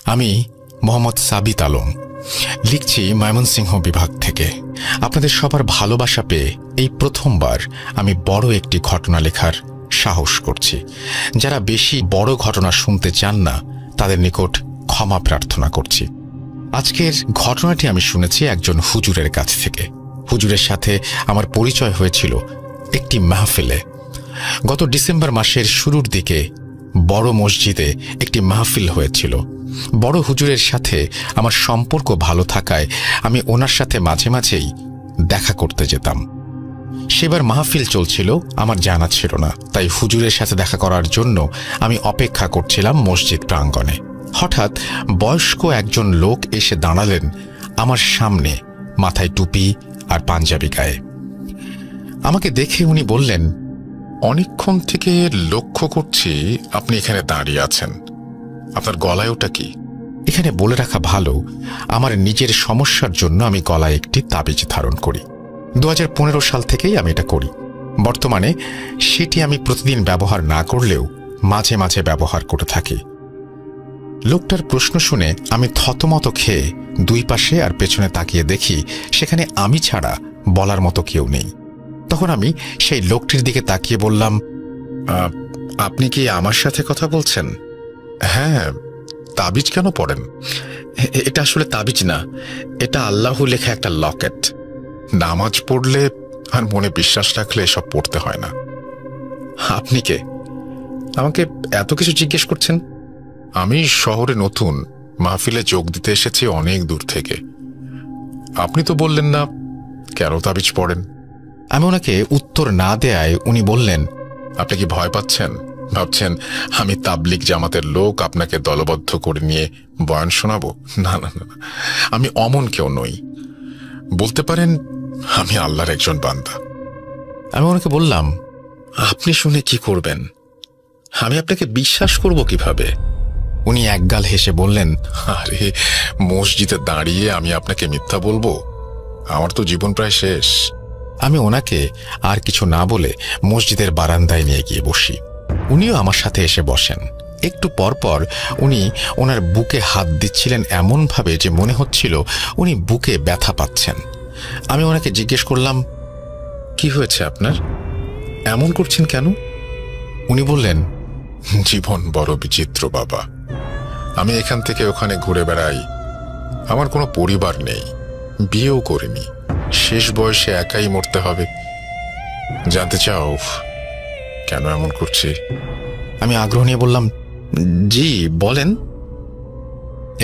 আমি মোহাম্মদ সাবিত আলম লিখছি ময়মনসিংহ বিভাগ থেকে। আপনাদের সবার ভালোবাসা পেয়ে এই প্রথমবার আমি বড় একটি ঘটনা লেখার সাহস করছি। যারা বেশি বড় ঘটনা শুনতে চান না তাদের নিকট ক্ষমা প্রার্থনা করছি। আজকের ঘটনাটি আমি শুনেছি একজন হুজুরের কাছ থেকে। হুজুরের সাথে আমার পরিচয় হয়েছিল একটি মাহফিলে। গত ডিসেম্বর মাসের শুরুর দিকে বড় মসজিদে একটি মাহফিল হয়েছিল। বড় হুজুরের সাথে আমার সম্পর্ক ভালো থাকায় আমি ওনার সাথে মাঝে মাঝেই দেখা করতে যেতাম। সেবার মাহফিল চলছিল, আমার জানা ছিল না, তাই হুজুরের সাথে দেখা করার জন্য আমি অপেক্ষা করছিলাম মসজিদ প্রাঙ্গণে। হঠাৎ বয়স্ক একজন লোক এসে দাঁড়ালেন আমার সামনে, মাথায় টুপি আর পাঞ্জাবি গায়ে। আমাকে দেখে উনি বললেন, অনেকক্ষণ থেকে লক্ষ্য করছি আপনি এখানে দাঁড়িয়ে আছেন, আপনার গলায় ওটা কি? এখানে বলে রাখা ভালো, আমার নিজের সমস্যার জন্য আমি গলায় একটি তাবিজ ধারণ করি। 2015 সাল থেকেই আমি এটা করি। বর্তমানে সেটি আমি প্রতিদিন ব্যবহার না করলেও মাঝে মাঝে ব্যবহার করে থাকি। লোকটার প্রশ্ন শুনে আমি থতমত খেয়ে দুই পাশে আর পেছনে তাকিয়ে দেখি সেখানে আমি ছাড়া বলার মতো কেউ নেই। তখন আমি সেই লোকটির দিকে তাকিয়ে বললাম, আপনি কি আমার সাথে কথা বলছেন? হ্যাঁ, তাবিজ কেন পড়েন? এটা আসলে তাবিজ না, এটা আল্লাহ লেখা একটা লকেট। নামাজ পড়লে আর মনে বিশ্বাস রাখলে এসব পড়তে হয় না। আপনি কে? আমাকে এত কিছু জিজ্ঞেস করছেন? আমি শহরে নতুন, মাহফিলে যোগ দিতে এসেছি অনেক দূর থেকে। আপনি তো বললেন না কেন তাবিজ পড়েন। আমি ওনাকে উত্তর না দেয়ায় উনি বললেন, আপনি কি ভয় পাচ্ছেন? ভাবছেন আমি তাবলিগ জামাতের লোক, আপনাকে দলবদ্ধ করে নিয়ে বয়ান শোনাবো? না না না, আমি অমন কেউ নই। বলতে পারেন আমি আল্লাহর একজন বান্দা। আমি ওনাকে বললাম, আপনি শুনে কি করবেন? আমি আপনাকে বিশ্বাস করব কিভাবে? উনি একগাল হেসে বললেন, আরে মসজিদে দাঁড়িয়ে আমি আপনাকে মিথ্যা বলবো? আমার তো জীবন প্রায় শেষ। আমি ওনাকে আর কিছু না বলে মসজিদের বারান্দায় নিয়ে গিয়ে বসি। উনিও আমার সাথে এসে বসেন। একটু পরপর উনি ওনার বুকে হাত দিচ্ছিলেন এমনভাবে যে মনে হচ্ছিল উনি বুকে ব্যথা পাচ্ছেন। আমি ওনাকে জিজ্ঞেস করলাম, কি হয়েছে আপনার? এমন করছেন কেন? উনি বললেন, জীবন বড় বিচিত্র বাবা। আমি এখান থেকে ওখানে ঘুরে বেড়াই, আমার কোনো পরিবার নেই, বিয়েও করিনি, শেষ বয়সে একাই মরতে হবে। জানতে চাও কেন এমন করছি? আমি আগ্রহ নিয়ে বললাম, জি বলেন।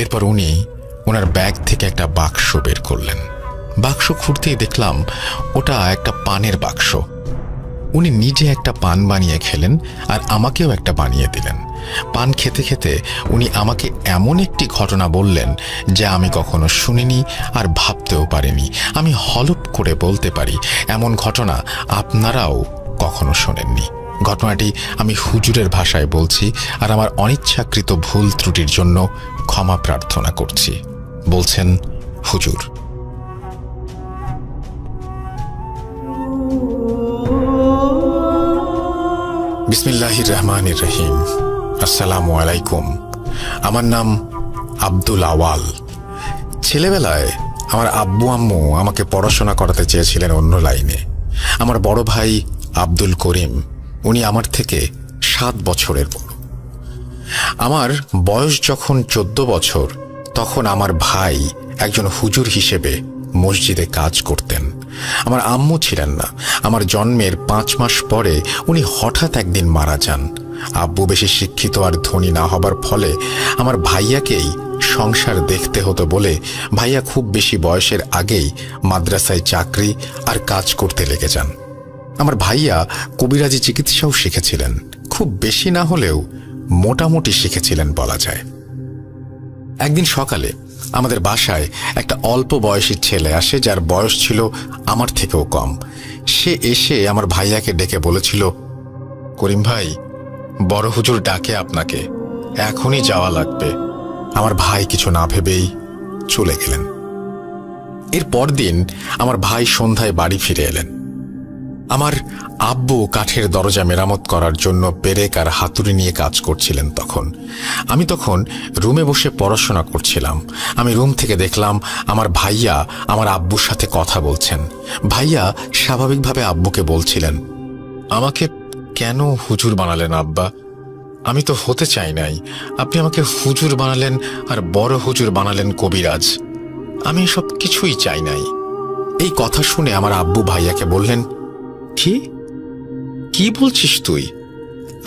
এরপর উনি ওনার ব্যাগ থেকে একটা বাক্স বের করলেন। বাক্স খুঁড়তেই দেখলাম ওটা একটা পানের বাক্স। উনি নিজে একটা পান বানিয়ে খেলেন আর আমাকেও একটা বানিয়ে দিলেন। পান খেতে খেতে উনি আমাকে এমন একটি ঘটনা বললেন যা আমি কখনো শুনিনি আর ভাবতেও পারিনি। আমি হলপ করে বলতে পারি এমন ঘটনা আপনারাও কখনো শোনেননি। ঘটনাটি আমি হুজুরের ভাষায় বলছি আর আমার অনিচ্ছাকৃত ভুল ত্রুটির জন্য ক্ষমা প্রার্থনা করছি। বলছেন হুজুর। বিসমিল্লাহির রহমানির রহিম। আসসালামু আলাইকুম। আমার নাম আব্দুল আওয়াল। ছেলেবেলায় আমার আব্বু আম্মু আমাকে পড়াশোনা করাতে চেয়েছিলেন অন্য লাইনে। আমার বড় ভাই আব্দুল করিম, উনি আমার থেকে 7 বছরের বড়। আমার বয়স যখন 14 বছর তখন আমার ভাই একজন হুজুর হিসেবে মসজিদে কাজ করতেন। আমার আম্মু ছিলেন না। আমার জন্মের 5 মাস পরে উনি হঠাৎ একদিন মারা যান। আব্বু বেশি শিক্ষিত আর ধনী না হবার ফলে আমার ভাইয়াকেই সংসার দেখতে হতো বলে ভাইয়া খুব বেশি বয়সের আগেই মাদ্রাসায় চাকরি আর কাজ করতে লেগে যান। আমার ভাইয়া কবিরাজি চিকিৎসাও শিখেছিলেন, খুব বেশি না হলেও মোটামুটি শিখেছিলেন বলা যায়। একদিন সকালে আমাদের বাসায় একটা অল্প বয়সী ছেলে আসে যার বয়স ছিল আমার থেকেও কম। সে এসে আমার ভাইয়াকে ডেকে বলেছিল, করিম ভাই, বড় হুজুর ডাকে আপনাকে, এখনই যাওয়া লাগবে। আমার ভাই কিছু না ভেবেই চলে গেলেন। এর পরদিন আমার ভাই সন্ধ্যায় বাড়ি ফিরে এলেন। আমার আব্বু কাঠের দরজা মেরামত করার জন্য পেরেক আর হাতুড়ি নিয়ে কাজ করছিলেন। আমি তখন রুমে বসে পড়াশোনা করছিলাম। আমি রুম থেকে দেখলাম আমার ভাইয়া আমার আব্বুর সাথে কথা বলছেন। ভাইয়া স্বাভাবিকভাবে আব্বুকে বলছিলেন, আমাকে কেন হুজুর বানালেন আব্বা? আমি তো হতে চাই নাই। আপনি আমাকে হুজুর বানালেন আর বড় হুজুর বানালেন কবিরাজ। আমি এসব কিছুই চাই নাই। এই কথা শুনে আমার আব্বু ভাইয়াকে বললেন, কি বলছিস তুই?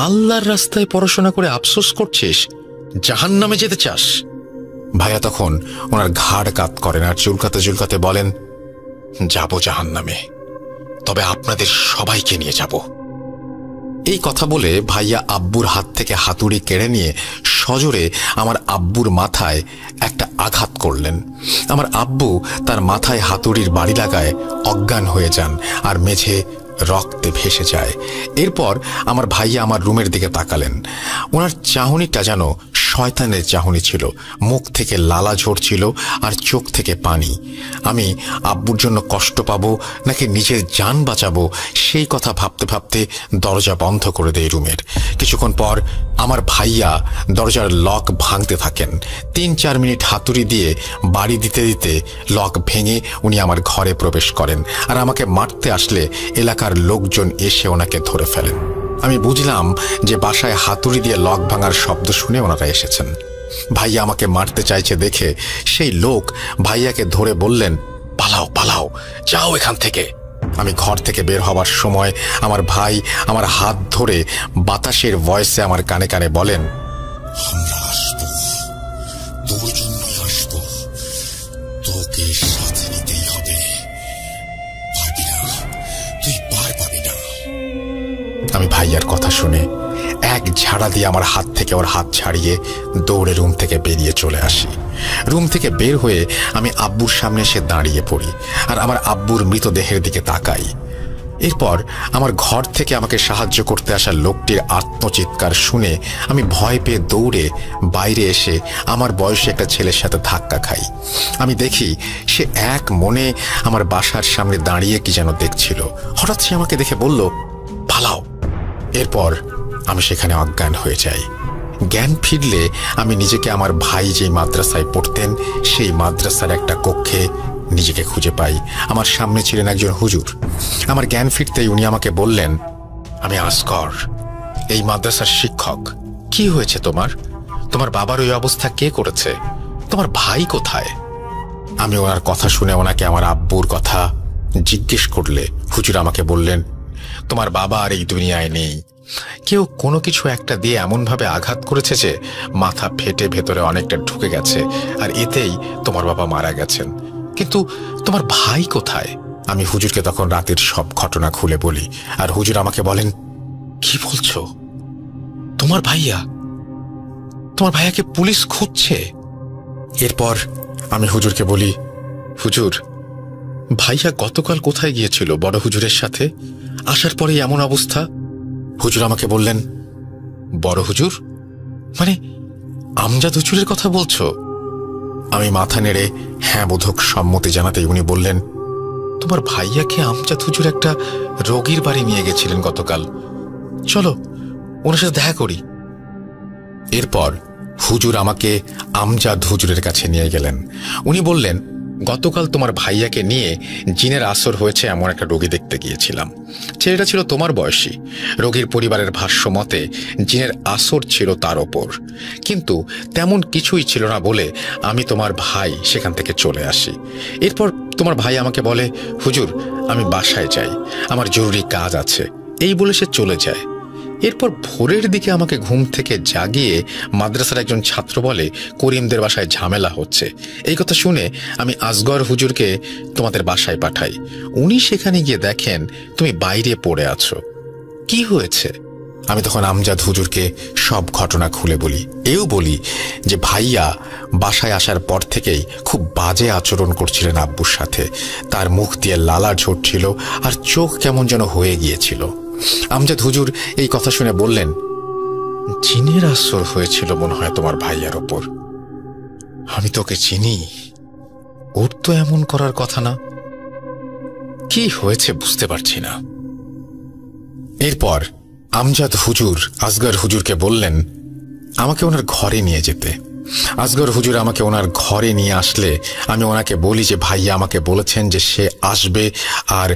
আল্লাহর রাস্তায় পড়াশোনা করে আফসোস করছিস? জাহান্নামে যেতে চাস? ভাইয়া তখন ওনার ঘাড় কাত করেন আর চুলকাতে চুলকাতে বলেন, যাব জাহান্নামে, তবে আপনাদের সবাইকে নিয়ে যাব। এই কথা বলে ভাইয়া আব্বুর হাত থেকে হাতুড়ি কেড়ে নিয়ে সজোরে আমার আব্বুর মাথায় একটা আঘাত করলেন। আমার আব্বু তার মাথায় হাতুড়ির বাড়ি লাগায় অজ্ঞান হয়ে যান আর মেঝে রক্তে ভেসে যায়। এরপর আমার ভাইয়া আমার রুমের দিকে তাকালেন। ওনার চাহনিটা যেন শয়তানের চাহনি ছিল। মুখ থেকে লালা ঝরছিল আর চোখ থেকে পানি। আমি আব্বুর জন্য কষ্ট পাবো নাকি নিজের জান বাঁচাবো সেই কথা ভাবতে ভাবতে দরজা বন্ধ করে দেয় রুমের। কিছুক্ষণ পর আমার ভাইয়া দরজার লক ভাঙতে থাকেন। 3-4 মিনিট হাতুড়ি দিয়ে বাড়ি দিতে দিতে লক ভেঙে উনি আমার ঘরে প্রবেশ করেন আর আমাকে মারতে আসলে এলাকার লোকজন এসে ওনাকে ধরে ফেলেন। আমি বুঝলাম যে বাসায় হাতুড়ি দিয়ে লক ভাঙার শব্দ শুনে ওনারা এসেছেন। ভাইয়া আমাকে মারতে চাইছে দেখে সেই লোক ভাইয়াকে ধরে বললেন, পালাও পালাও, যাও এখান থেকে। আমি ঘর থেকে বের হবার সময় আমার ভাই আমার হাত ধরে বাতাসের ভয়েসে আমার কানে কানে বলেন, আমরা আসবো, তোর জন্যই আসবো, তোকে সাথে নিতেই হবে, পারবি না, তুই পার পাবি না। আমি ভাইয়ার কথা শুনে এক ঝাড়া দিয়ে আমার হাত থেকে ওর হাত ছাড়িয়ে দৌড়ে রুম থেকে বেরিয়ে চলে আসি। রুম থেকে বের হয়ে আমি আব্বুর সামনে এসে দাঁড়িয়ে পড়ি আর আমার আব্বুর মৃতদেহের দিকে তাকাই। এরপর আমার ঘর থেকে আমাকে সাহায্য করতে আসা লোকটির আত্মচিৎকার শুনে আমি ভয় পেয়ে দৌড়ে বাইরে এসে আমার বয়সী একটা ছেলের সাথে ধাক্কা খাই। আমি দেখি সে এক মনে আমার বাসার সামনে দাঁড়িয়ে কি যেন দেখছিল। হঠাৎ সে আমাকে দেখে বলল, পালাও। এরপর আমি সেখানে অজ্ঞান হয়ে যাই। জ্ঞান ফিরলে আমি নিজেকে আমার ভাই যেই মাদ্রাসায় পড়তেন সেই মাদ্রাসার একটা কক্ষে নিজেকে খুঁজে পাই। আমার সামনে ছিলেন একজন হুজুর। আমার জ্ঞান ফিরতেই উনি আমাকে বললেন, আমি আসগর, এই মাদ্রাসার শিক্ষক। কি হয়েছে তোমার? তোমার বাবার ওই অবস্থা কে করেছে? তোমার ভাই কোথায়? আমি ওনার কথা শুনে ওনাকে আমার আব্বুর কথা জিজ্ঞেস করলে হুজুর আমাকে বললেন, তোমার বাবা আর এই দুনিয়ায় নেই। কেউ কোনো কিছু একটা দিয়ে এমনভাবে আঘাত করেছে যে মাথা ফেটে ভেতরে অনেকটা ঢুকে গেছে আর এতেই তোমার বাবা মারা গেছেন। কিন্তু তোমার ভাই কোথায়? আমি হুজুরকে তখন রাতের সব ঘটনা খুলে বলি আর হুজুর আমাকে বলেন, কি বলছো? তোমার ভাইয়াকে পুলিশ খুঁজছে? এরপর আমি হুজুরকে বলি, হুজুর, ভাইয়া গতকাল কোথায় গিয়েছিল বড় হুজুরের সাথে? আসার পরে এমন অবস্থা। হুজুর আমাকে বললেন, বড় হুজুর মানে আমজাদ হুজুরের কথা বলছো? আমি মাথা নেড়ে হ্যাঁ বোধক সম্মতি জানাতেই উনি বললেন, তোমার ভাইয়াকে আমজাদ হুজুর একটা রোগীর বাড়ি নিয়ে গেছিলেন গতকাল, চলো ওনার সাথে দেখা করি। এরপর হুজুর আমাকে আমজাদ হুজুরের কাছে নিয়ে গেলেন। উনি বললেন, গতকাল তোমার ভাইয়াকে নিয়ে জিনের আসর হয়েছে এমন একটা রোগী দেখতে গিয়েছিলাম। ছেলেটা ছিল তোমার বয়সী। রোগীর পরিবারের ভাষ্য মতে জিনের আসর ছিল তার ওপর, কিন্তু তেমন কিছুই ছিল না বলে আমি তোমার ভাই সেখান থেকে চলে আসি। এরপর তোমার ভাই আমাকে বলে, হুজুর আমি বাসায় যাই, আমার জরুরি কাজ আছে, এই বলে সে চলে যায়। এরপর ভোরের দিকে আমাকে ঘুম থেকে জাগিয়ে মাদ্রাসার একজন ছাত্র বলে, করিমদের বাসায় ঝামেলা হচ্ছে। এই কথা শুনে আমি আসগর হুজুরকে তোমাদের বাসায় পাঠাই। উনি সেখানে গিয়ে দেখেন তুমি বাইরে পড়ে আছো। কি হয়েছে? আমি তখন আমজাদ হুজুরকে সব ঘটনা খুলে বলি। এও বলি যে ভাইয়া বাসায় আসার পর থেকেই খুব বাজে আচরণ করছিলেন আব্বুর সাথে। তার মুখ দিয়ে লালা ঝরছিল আর চোখ কেমন যেন হয়ে গিয়েছিল। আমজাদ হুজুর এই কথা শুনে বললেন, জিনের আসর হয়েছিল মনে হয় তোমার ভাইয়ার ওপর। আমি তোকে চিনি, ওর তো এমন করার কথা না। কি হয়েছে বুঝতে পারছি না। এরপর আমজাদ হুজুর আসগর হুজুরকে বললেন আমাকে ওনার ঘরে নিয়ে যেতে। আসগর হুজুর আমাকে ওনার ঘরে নিয়ে আসলে আমি ওনাকে বলি যে ভাইয়া আমাকে বলেছেন যে সে আসবে, আর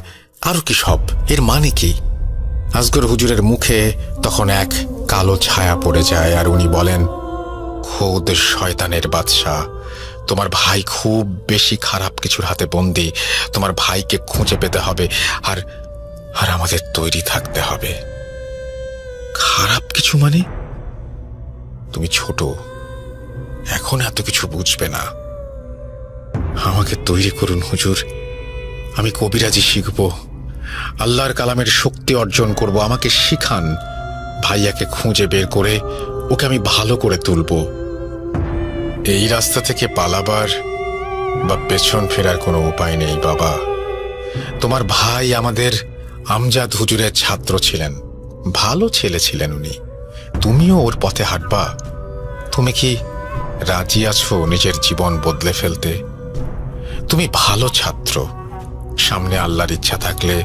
আরো কি সব। এর মানে কি? আসগর হুজুরের মুখে তখন এক কালো ছায়া পড়ে যায়, আর উনি বলেন, খোদ শয়তানের বাদশা, তোমার ভাই খুব বেশি খারাপ কিছুর হাতে বন্দী। তোমার ভাইকে খুঁজে পেতে হবে, আর আর আমাদের তৈরি থাকতে হবে। খারাপ কিছু মানে? তুমি ছোট, এখন এত কিছু বুঝবে না। আমাকে তৈরি করুন হুজুর, আমি কবিরাজি শিখব, আল্লাহর কালামের শক্তি অর্জন করব। আমাকে শিখান, ভাইয়াকে খুঁজে বের করে ওকে আমি ভালো করে তুলব। এই রাস্তা থেকে পালাবার বা পেছন ফেরার কোনো উপায় নেই বাবা। তোমার ভাই আমাদের আমজাদ হুজুরের ছাত্র ছিলেন, ভালো ছেলে ছিলেন উনি। তুমিও ওর পথে হাঁটবা। তুমি কি রাজি আছো নিজের জীবন বদলে ফেলতে? তুমি ভালো ছাত্র, সামনে আল্লাহর ইচ্ছা থাকলে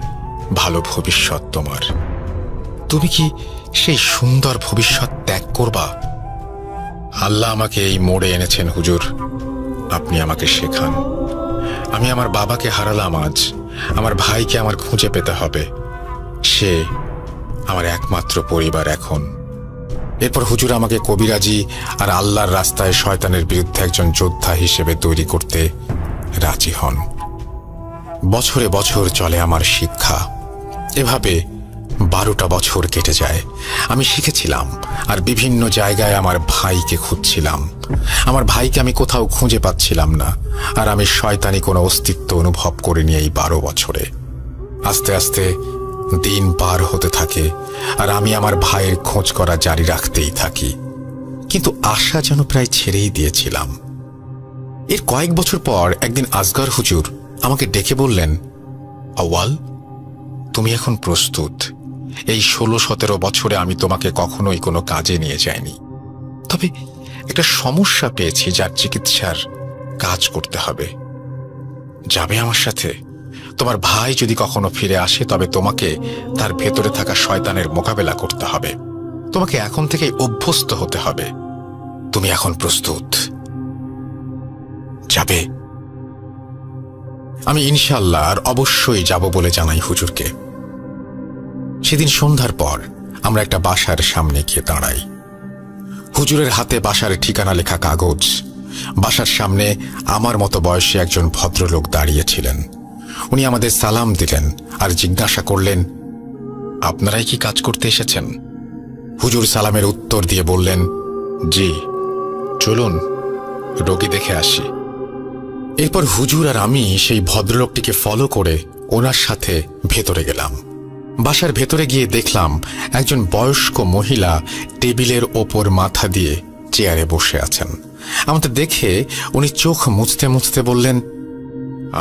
ভালো ভবিষ্যৎ তোমার। তুমি কি সেই সুন্দর ভবিষ্যৎ ত্যাগ করবা? আল্লাহ আমাকে এই মোড়ে এনেছেন হুজুর, আপনি আমাকে শেখান। আমি আমার বাবাকে হারালাম আজ, আমার ভাইকে আমার খুঁজে পেতে হবে। সে আমার একমাত্র পরিবার এখন। এরপর হুজুর আমাকে কবিরাজি আর আল্লাহর রাস্তায় শয়তানের বিরুদ্ধে একজন যোদ্ধা হিসেবে তৈরি করতে রাজি হন। বছরে বছর চলে আমার শিক্ষা। এভাবে 12টা বছর কেটে যায়। আমি শিখেছিলাম আর বিভিন্ন জায়গায় আমার ভাইকে খুঁজছিলাম। আমার ভাইকে আমি কোথাও খুঁজে পাচ্ছিলাম না, আর আমি শয়তানি কোনো অস্তিত্ব অনুভব করিনি এই 12 বছরে। আস্তে আস্তে দিন পার হতে থাকে, আর আমি আমার ভাইয়ের খোঁজ করা জারি রাখতেই থাকি, কিন্তু আশা যেন প্রায় ছেড়েই দিয়েছিলাম। এর কয়েক বছর পর একদিন আসগর হুজুর আমাকে ডেকে বললেন, আউয়াল, তুমি এখন প্রস্তুত। এই 16-17 বছরে আমি তোমাকে কখনোই কোনো কাজে নিয়ে যাইনি, তবে একটা সমস্যা পেয়েছি যার চিকিৎসার কাজ করতে হবে। যাবে আমার সাথে? তোমার ভাই যদি কখনো ফিরে আসে তবে তোমাকে তার ভেতরে থাকা শয়তানের মোকাবেলা করতে হবে। তোমাকে এখন থেকেই অভ্যস্ত হতে হবে। তুমি এখন প্রস্তুত? যাবে? আমি ইনশাআল্লাহ আর অবশ্যই যাব বলে জানাই হুজুরকে। সেদিন সন্ধ্যার পর আমরা একটা বাসার সামনে গিয়ে দাঁড়াই। হুজুরের হাতে বাসার ঠিকানা লেখা কাগজ। বাসার সামনে আমার মতো বয়সী একজন ভদ্রলোক দাঁড়িয়েছিলেন। উনি আমাদের সালাম দিলেন আর জিজ্ঞাসা করলেন, আপনারাই কি কাজ করতে এসেছেন? হুজুর সালামের উত্তর দিয়ে বললেন, জি, চলুন রোগী দেখে আসি। এরপর হুজুর আর আমি সেই ভদ্রলোকটিকে ফলো করে ওনার সাথে ভেতরে গেলাম। বাসার ভেতরে গিয়ে দেখলাম একজন বয়স্ক মহিলা টেবিলের ওপর মাথা দিয়ে চেয়ারে বসে আছেন। আমাদের দেখে উনি চোখ মুছতে মুছতে বললেন,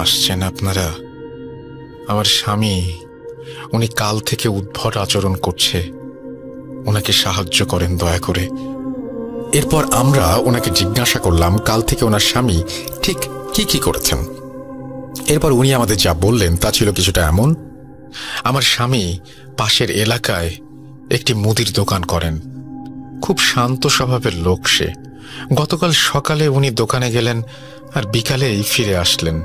আসছেন আপনারা? আমার স্বামী, উনি কাল থেকে উদ্ভট আচরণ করছে, ওনাকে সাহায্য করেন দয়া করে। এরপর আমরা ওনাকে জিজ্ঞাসা করলাম কাল থেকে ওনার স্বামী ঠিক কি কি করেছেন। এরপর উনি আমাদের যা বললেন তা ছিল কিছুটা এমন, আমার স্বামী পাশের এলাকায় একটি মুদির দোকান করেন। খুব শান্ত স্বভাবের লোক সে। গতকাল সকালে উনি দোকানে গেলেন আর বিকালেই ফিরে আসলেন।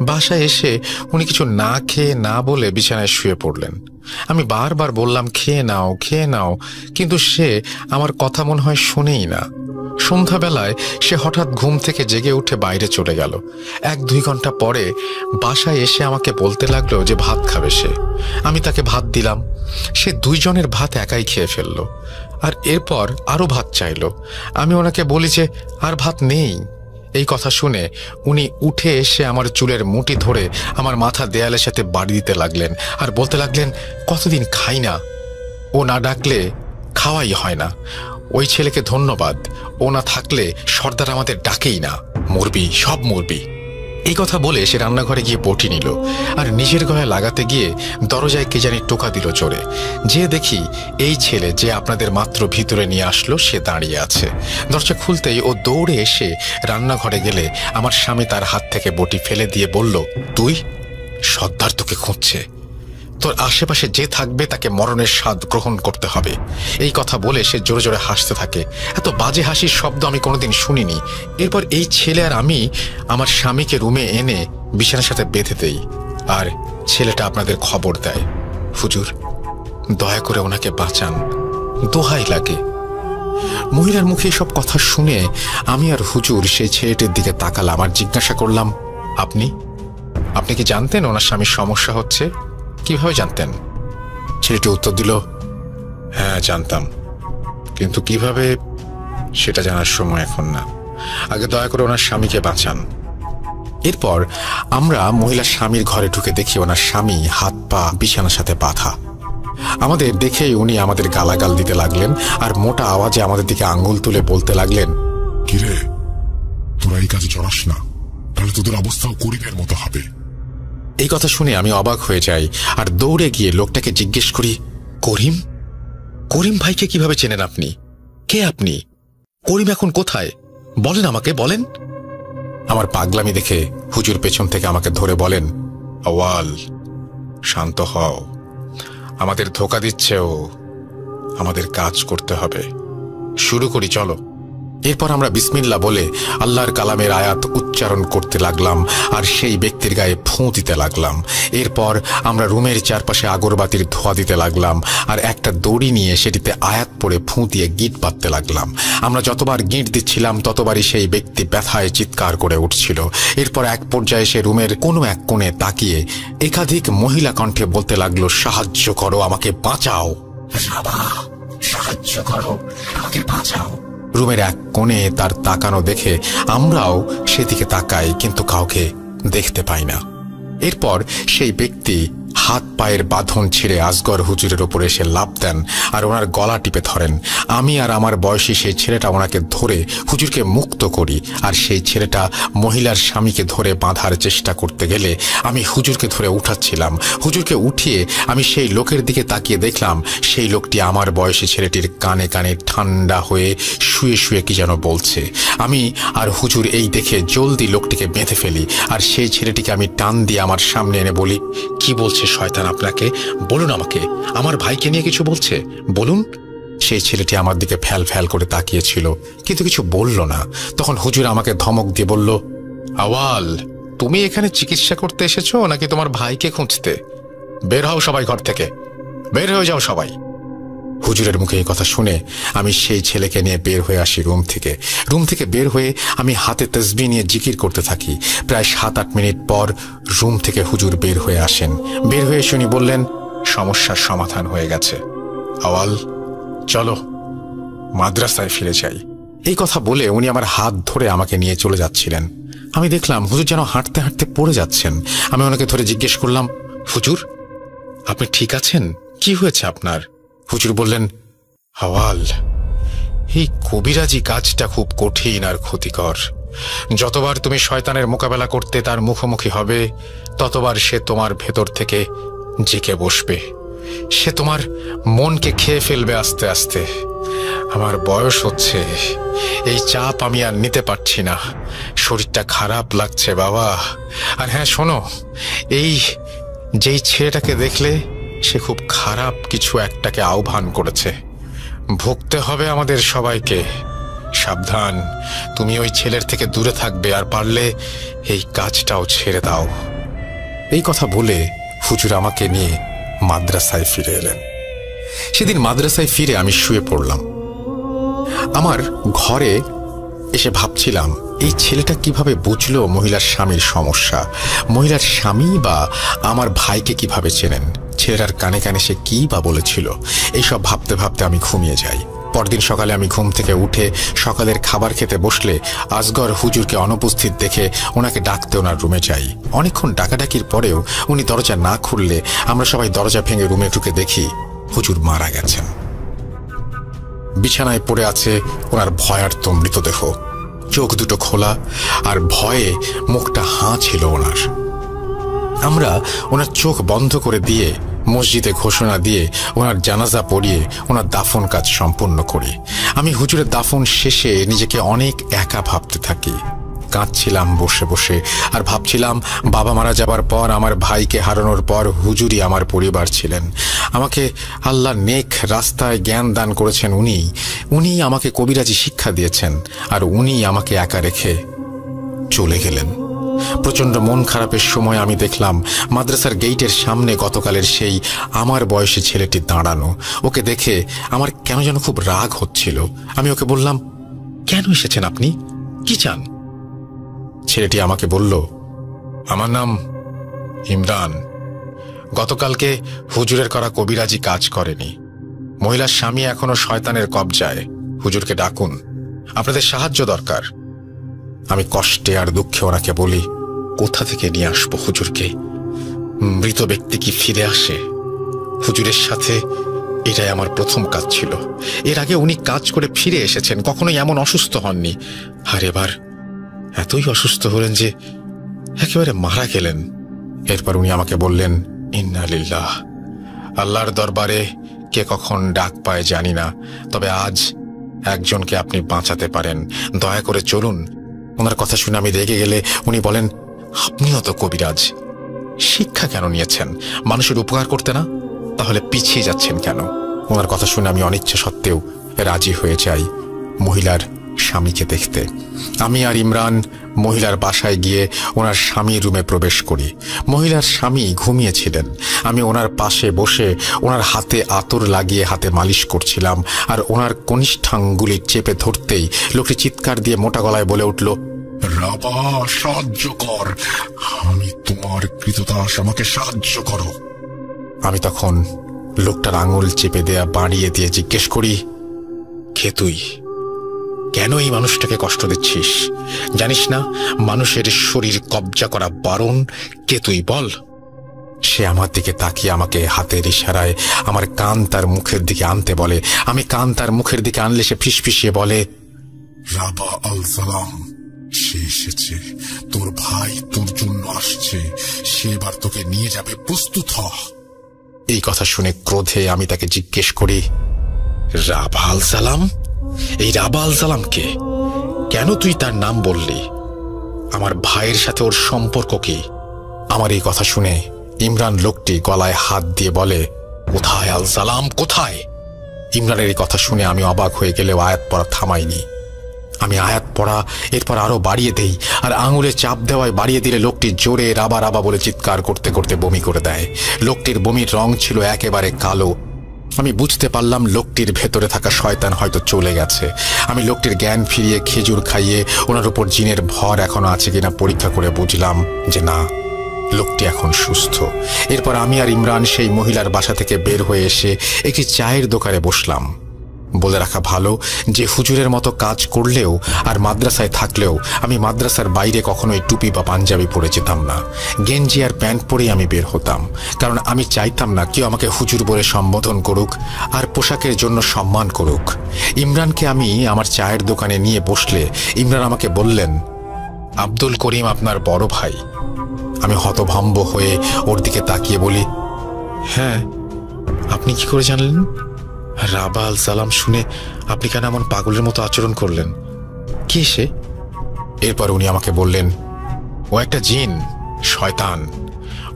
বাসায় এসে উনি কিছু না খেয়ে না বলে বিছানায় শুয়ে পড়লেন। আমি বারবার বললাম খেয়ে নাও খেয়ে নাও, কিন্তু সে আমার কথা মনে হয় শোনেই না। সন্ধ্যাবেলায় সে হঠাৎ ঘুম থেকে জেগে উঠে বাইরে চলে গেল। 1-2 ঘন্টা পরে বাসায় এসে আমাকে বলতে লাগলো যে ভাত খাবে সে। আমি তাকে ভাত দিলাম। সে 2 জনের ভাত একাই খেয়ে ফেলল, আর এরপর আরো ভাত চাইল। আমি ওনাকে বলি যে আর ভাত নেই। এই কথা শুনে উনি উঠে এসে আমার চুলের মুঠি ধরে আমার মাথা দেয়ালের সাথে বাড়ি দিতে লাগলেন আর বলতে লাগলেন, কতদিন খাই না, ও না ডাকলে খাওয়াই হয় না। ওই ছেলেকে ধন্যবাদ, ও না থাকলে সর্দার আমাদের ডাকেই না, মরবি, সব মরবি। এই কথা বলে সে রান্নাঘরে গিয়ে বটি নিল আর নিজের গলায় লাগাতে গিয়ে দরজায় কে জানি টোকা দিল জোরে। যে দেখি এই ছেলে যে আপনাদের মাত্র ভিতরে নিয়ে আসলো সে দাঁড়িয়ে আছে। দরজা খুলতেই ও দৌড়ে এসে রান্নাঘরে গেলে আমার স্বামী তার হাত থেকে বটি ফেলে দিয়ে বলল, তুই? সর্দার তোকে খুঁজছে, তোর আশেপাশে যে থাকবে তাকে মরণের স্বাদ গ্রহণ করতে হবে। এই কথা বলে সে জোরে জোরে হাসতে থাকে। এত বাজে হাসির শব্দ আমি কোনোদিন শুনিনি। এরপর এই ছেলে আর আমি আমার স্বামীকে রুমে এনে বিছানার সাথে বেঁধে দেই, আর ছেলেটা আপনাদের খবর দেয়, হুজুর দয়া করে ওনাকে বাঁচান, দোহাই লাগে। মহিলার মুখে সব কথা শুনে আমি আর হুজুর সেই ছেলেটির দিকে তাকালাম আর জিজ্ঞাসা করলাম, আপনি আপনি কি জানতেন ওনার স্বামীর সমস্যা হচ্ছে? কিভাবে জানতেন? ছেলেটি উত্তর দিল, হ্যাঁ জানতাম, কিন্তু কিভাবে সেটা জানার সময় এখন না। আগে দয়া করে ওনার স্বামীকে বাঁচান। এরপর আমরা মহিলার স্বামীর ঘরে ঢুকে দেখি ওনার স্বামী হাত পা বিছানার সাথে বাঁধা। আমাদের দেখেই উনি আমাদের গালাগাল দিতে লাগলেন আর মোটা আওয়াজে আমাদের দিকে আঙ্গুল তুলে বলতে লাগলেন, কিরে তোরা এই কাজে জড়াস না, তাহলে তোদের অবস্থাও করিমের মতো হবে। এই কথা শুনে আমি অবাক হয়ে যাই আর দৌড়ে গিয়ে লোকটাকে জিজ্ঞেস করি, করিম? করিম ভাইকে কিভাবে চেনেন আপনি? কে আপনি? করিম এখন কোথায়? বলেন, আমাকে বলেন। আমার পাগলামি দেখে হুজুর পেছন থেকে আমাকে ধরে বলেন, আওয়াল শান্ত হও, আমাদের ধোঁকা দিচ্ছে ও, আমাদের কাজ করতে হবে, শুরু করি চলো। এরপর আমরা বিসমিল্লাহ বলে আল্লাহর কালামের আয়াত উচ্চারণ করতে লাগলাম আর সেই ব্যক্তির গায়ে ফুঁ দিতে লাগলাম। এরপর আমরা রুমের চারপাশে আগরবাতির ধোঁয়া দিতে লাগলাম আর একটা দড়ি নিয়ে সেটিতে আয়াত পড়ে ফুঁ দিয়ে গিঁট বাঁধতে লাগলাম। আমরা যতবার গিঁট দিচ্ছিলাম ততবারই সেই ব্যক্তি ব্যথায় চিৎকার করে উঠছিল। এরপর এক পর্যায়ে সে রুমের কোনো এক কোণে তাকিয়ে একাধিক মহিলা কণ্ঠে বলতে লাগলো, সাহায্য করো, আমাকে বাঁচাও, সাহায্য করো, আমাকে বাঁচাও। রুমের এক কোণে তার তাকানো দেখে আমরাও সেদিকে তাকাই, কিন্তু কাউকে দেখতে পাই না। এরপর সেই ব্যক্তি হাত পায়ের বাঁধন ছিঁড়ে আসগর হুজুরের ওপর এসে লাফ দেন আর ওনার গলা টিপে ধরেন। আমি আর আমার বয়সী সেই ছেলেটা ওনাকে ধরে হুজুরকে মুক্ত করি, আর সেই ছেলেটা মহিলার স্বামীকে ধরে বাঁধার চেষ্টা করতে গেলে আমি হুজুরকে ধরে উঠাচ্ছিলাম। হুজুরকে উঠিয়ে আমি সেই লোকের দিকে তাকিয়ে দেখলাম সেই লোকটি আমার বয়সী ছেলেটির কানে কানে ঠান্ডা হয়ে শুয়ে শুয়ে কি যেন বলছে। আমি আর হুজুর এই দেখে জলদি লোকটিকে বেঁধে ফেলি আর সেই ছেলেটিকে আমি টান দিয়ে আমার সামনে এনে বলি, কি বলছে শয়তান আপনাকে? বলুন আমাকে, আমার ভাইকে নিয়ে কিছু বলছে, বলুন। সেই ছেলেটি আমার দিকে ফ্যাল ফ্যাল করে তাকিয়েছিল, কিন্তু কিছু বলল না। তখন হুজুর আমাকে ধমক দিয়ে বলল, আওয়াল, তুমি এখানে চিকিৎসা করতে এসেছো নাকি তোমার ভাইকে খুঁজতে? বের হও সবাই ঘর থেকে, বের হয়ে যাও সবাই। হুজুরের মুখে এই কথা শুনে আমি সেই ছেলেকে নিয়ে বের হয়ে আসি রুম থেকে বের হয়ে আমি হাতে তসবিহ নিয়ে জিকির করতে থাকি। প্রায় 7-8 মিনিট পর রুম থেকে হুজুর বের হয়ে আসেন। বের হয়ে শুনি বললেন, সমস্যার সমাধান হয়ে গেছে, আওয়াল চলো মাদ্রাসায় ফিরে যাই। এই কথা বলে উনি আমার হাত ধরে আমাকে নিয়ে চলে যাচ্ছিলেন। আমি দেখলাম হুজুর যেন হাঁটতে হাঁটতে পড়ে যাচ্ছেন। আমি ওনাকে ধরে জিজ্ঞেস করলাম, হুজুর আপনি ঠিক আছেন? কি হয়েছে আপনার? হুজুর বললেন, আওয়াল, এই কবিরাজি কাজটা খুব কঠিন আর ক্ষতিকর। যতবার তুমি শয়তানের মোকাবেলা করতে তার মুখোমুখি হবে ততবার সে তোমার ভেতর থেকে জেকে বসবে, সে তোমার মনকে খেয়ে ফেলবে আস্তে আস্তে। আমার বয়স হচ্ছে, এই চাপ আমি আর নিতে পারছি না, শরীরটা খারাপ লাগছে বাবা। আর হ্যাঁ শোনো, এই যেই ছেলেটাকে দেখলে সে খুব খারাপ কিছু একটাকে আহ্বান করেছে, ভুগতে হবে আমাদের সবাইকে। সাবধান, তুমি ওই ছেলের থেকে দূরে থাকবে, আর পারলে এই কাজটাও ছেড়ে দাও। এই কথা বলে হুজুর আমাকে নিয়ে মাদ্রাসায় ফিরে এলেন। সেদিন মাদ্রাসায় ফিরে আমি শুয়ে পড়লাম। আমার ঘরে এসে ভাবছিলাম, এই ছেলেটা কিভাবে বুঝলো মহিলার স্বামীর সমস্যা? মহিলার স্বামী বা আমার ভাইকে কিভাবে চেনেন? ছেলেটার কানে কানে সে কি বা বলেছিল? এইসব ভাবতে ভাবতে আমি ঘুমিয়ে যাই। পরদিন সকালে আমি ঘুম থেকে উঠে সকালের খাবার খেতে বসলে আসগর হুজুরকে অনুপস্থিত দেখে ওনাকে ডাকতে ওনার রুমে যাই। অনেকক্ষণ ডাকাডাকির পরেও উনি দরজা না খুললে আমরা সবাই দরজা ভেঙে রুমে ঢুকে দেখি হুজুর মারা গেছেন। বিছানায় পড়ে আছে ওনার ভয়ার্ত মৃতদেহ, চোখ দুটো খোলা আর ভয়ে মুখটা হাঁ ছিল ওনার। আমরা ওনার চোখ বন্ধ করে দিয়ে মসজিদে ঘোষণা দিয়ে ওনার জানাজা পড়িয়ে ওনার দাফন কাজ সম্পন্ন করি। আমি হুজুরের দাফন শেষে নিজেকে অনেক একা ভাবতে থাকি। কাঁদছিলাম বসে বসে, আর ভাবছিলাম বাবা মারা যাবার পর, আমার ভাইকে হারানোর পর হুজুরই আমার পরিবার ছিলেন। আমাকে আল্লাহ নেক রাস্তায় জ্ঞান দান করেছেন, উনি আমাকে কবিরাজি শিক্ষা দিয়েছেন, আর উনি আমাকে একা রেখে চলে গেলেন। প্রচন্ড মন খারাপের সময় আমি দেখলাম মাদ্রাসার গেইটের সামনে গতকালের সেই আমার বয়সী ছেলেটি দাঁড়ানো। ওকে দেখে আমার কেন যেন খুব রাগ হচ্ছিল। আমি ওকে বললাম, কেন এসেছেন আপনি, কি চান? ছেলেটি আমাকে বলল, আমার নাম ইমরান। গতকালকে হুজুরের করা কবিরাজি কাজ করেনি। মহিলার স্বামী এখনো শয়তানের কবজায়। হুজুরকে ডাকুন, আপনাদের সাহায্য দরকার। আমি কষ্টে আর দুঃখে ওনাকে বলি, কোথা থেকে নিয়ে আসবো হুজুরকে? মৃত ব্যক্তি কি ফিরে আসে? হুজুরের সাথে এটাই আমার প্রথম কাজ ছিল। এর আগে উনি কাজ করে ফিরে এসেছেন, কখনোই এমন অসুস্থ হননি। আর এবার এতই অসুস্থ হলেন যে একেবারে মারা গেলেন। এরপর উনি আমাকে বললেন, ইন্না লিল্লাহ। আল্লাহর দরবারে কে কখন ডাক পায় জানি না, তবে আজ একজনকে আপনি বাঁচাতে পারেন, দয়া করে চলুন। ওনার কথা শুনে আমি রেগে গেলে উনি বলেন, আপনিও তো কবিরাজ, শিক্ষা কেন নিয়েছেন? মানুষের উপকার করতে না? তাহলে পিছিয়ে যাচ্ছেন কেন? ওনার কথা শুনে আমি অনিচ্ছা সত্ত্বেও রাজি হয়ে যাই মহিলার স্বামীকে দেখতে। আমি আর ইমরান মহিলার বাসায় গিয়ে ওনার স্বামীর রুমে প্রবেশ করি। মহিলার স্বামী ঘুমিয়েছিলেন। আমি ওনার পাশে বসে ওনার হাতে আতর লাগিয়ে হাতে মালিশ করছিলাম, আর ওনার কনিষ্ঠাঙ্গুলি চেপে ধরতেই লোকটি চিৎকার দিয়ে মোটা গলায় বলে উঠল, রাবা, সাহায্য কর, আমি তোমার কৃতদাস, আমাকে সাহায্য করো। আমি তখন লোকটার আঙুল চেপে দেয়া বাড়িয়ে দিয়ে জিজ্ঞেস করি, কে তুই? কেন এই মানুষটাকে কষ্ট দিচ্ছিস? জানিস না মানুষের শরীর কবজা করা বারণ? কে তুই বল। সে আমার দিকে তাকিয়ে আমাকে হাতের ইশারায় আমার কান তার মুখের দিকে আনতে বলে। আমি কান তার মুখের দিকে আনলে সে ফিসফিসিয়ে বলে, রাবা আল সালাম, সে এসেছে, তোর ভাই তোর জন্য আসছে, সে এবার তোকে নিয়ে যাবে, প্রস্তুত হ। এই কথা শুনে ক্রোধে আমি তাকে জিজ্ঞেস করি, রাবা আল সালাম? এই রাবা আল সালাম কে? কেন তুই তার নাম বললি? আমার ভাইয়ের সাথে ওর সম্পর্ক কি? আমার এই কথা শুনে ইমরান লোকটি গলায় হাত দিয়ে বলে, কোথায় আল সালাম, কোথায়? ইমরানের এই কথা শুনে আমি অবাক হয়ে গেলেও আয়াত পড়া থামাইনি। আমি আয়াত পড়া এরপর আরো বাড়িয়ে দেই, আর আঙুলে চাপ দেওয়ায় বাড়িয়ে দিলে লোকটি জোরে রাবা রাবা বলে চিৎকার করতে করতে বমি করে দেয়। লোকটির বমির রং ছিল একেবারে কালো। আমি বুঝতে পারলাম লোকটির ভেতরে থাকা শয়তান হয়তো চলে গেছে। আমি লোকটির জ্ঞান ফিরিয়ে খেজুর খাইয়ে ওনার উপর জিনের ভর এখনো আছে কিনা পরীক্ষা করে বুঝলাম যে না, লোকটি এখন সুস্থ। এরপর আমি আর ইমরান সেই মহিলার বাসা থেকে বের হয়ে এসে একটি চায়ের দোকানে বসলাম। বলে রাখা ভালো যে হুজুরের মতো কাজ করলেও আর মাদ্রাসায় থাকলেও আমি মাদ্রাসার বাইরে কখনোই টুপি বা পাঞ্জাবি পরে যেতাম না। গেঞ্জি আর প্যান্ট পরেই আমি বের হতাম, কারণ আমি চাইতাম না কেউ আমাকে হুজুর বলে সম্বোধন করুক আর পোশাকের জন্য সম্মান করুক। ইমরানকে আমি আমার চায়ের দোকানে নিয়ে বসলে ইমরান আমাকে বললেন, আব্দুল করিম আপনার বড় ভাই। আমি হতভম্ব হয়ে ওর দিকে তাকিয়ে বলি, হ্যাঁ, আপনি কি করে জানলেন? রাবা আল সালাম শুনে আপনি কেন এমন পাগলের মতো আচরণ করলেন? কে সে? এরপর উনি আমাকে বললেন, ও একটা জিন, শয়তান।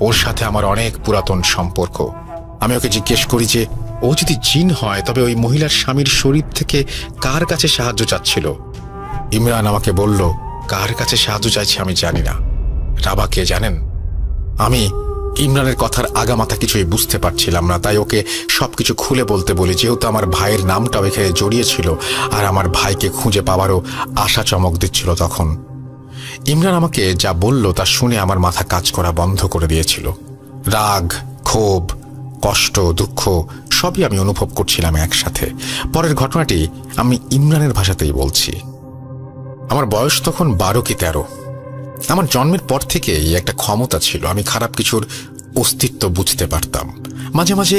ওর সাথে আমার অনেক পুরাতন সম্পর্ক। আমি ওকে জিজ্ঞেস করি যে ও যদি জিন হয় তবে ওই মহিলার স্বামীর শরীর থেকে কার কাছে সাহায্য চাচ্ছিল? ইমরান আমাকে বলল, কার কাছে সাহায্য চাইছে আমি জানি না। রাবা কে জানেন? আমি ইমরানের কথার আগামাথা কিছুই বুঝতে পারছিলাম না, তাই ওকে সবকিছু খুলে বলতে বলি, যেহেতু আমার ভাইয়ের নামটাও এখানে জড়িয়েছিল আর আমার ভাইকে খুঁজে পাওয়ারও আশা চমক দিচ্ছিল তখন। ইমরান আমাকে যা বলল তা শুনে আমার মাথা কাজ করা বন্ধ করে দিয়েছিল। রাগ, ক্ষোভ, কষ্ট, দুঃখ সবই আমি অনুভব করছিলাম একসাথে। পরের ঘটনাটি আমি ইমরানের ভাষাতেই বলছি। আমার বয়স তখন 12 কি 13। আমার জন্মের পর থেকেই একটা ক্ষমতা ছিল, আমি খারাপ কিছুর অস্তিত্ব বুঝতে পারতাম, মাঝে মাঝে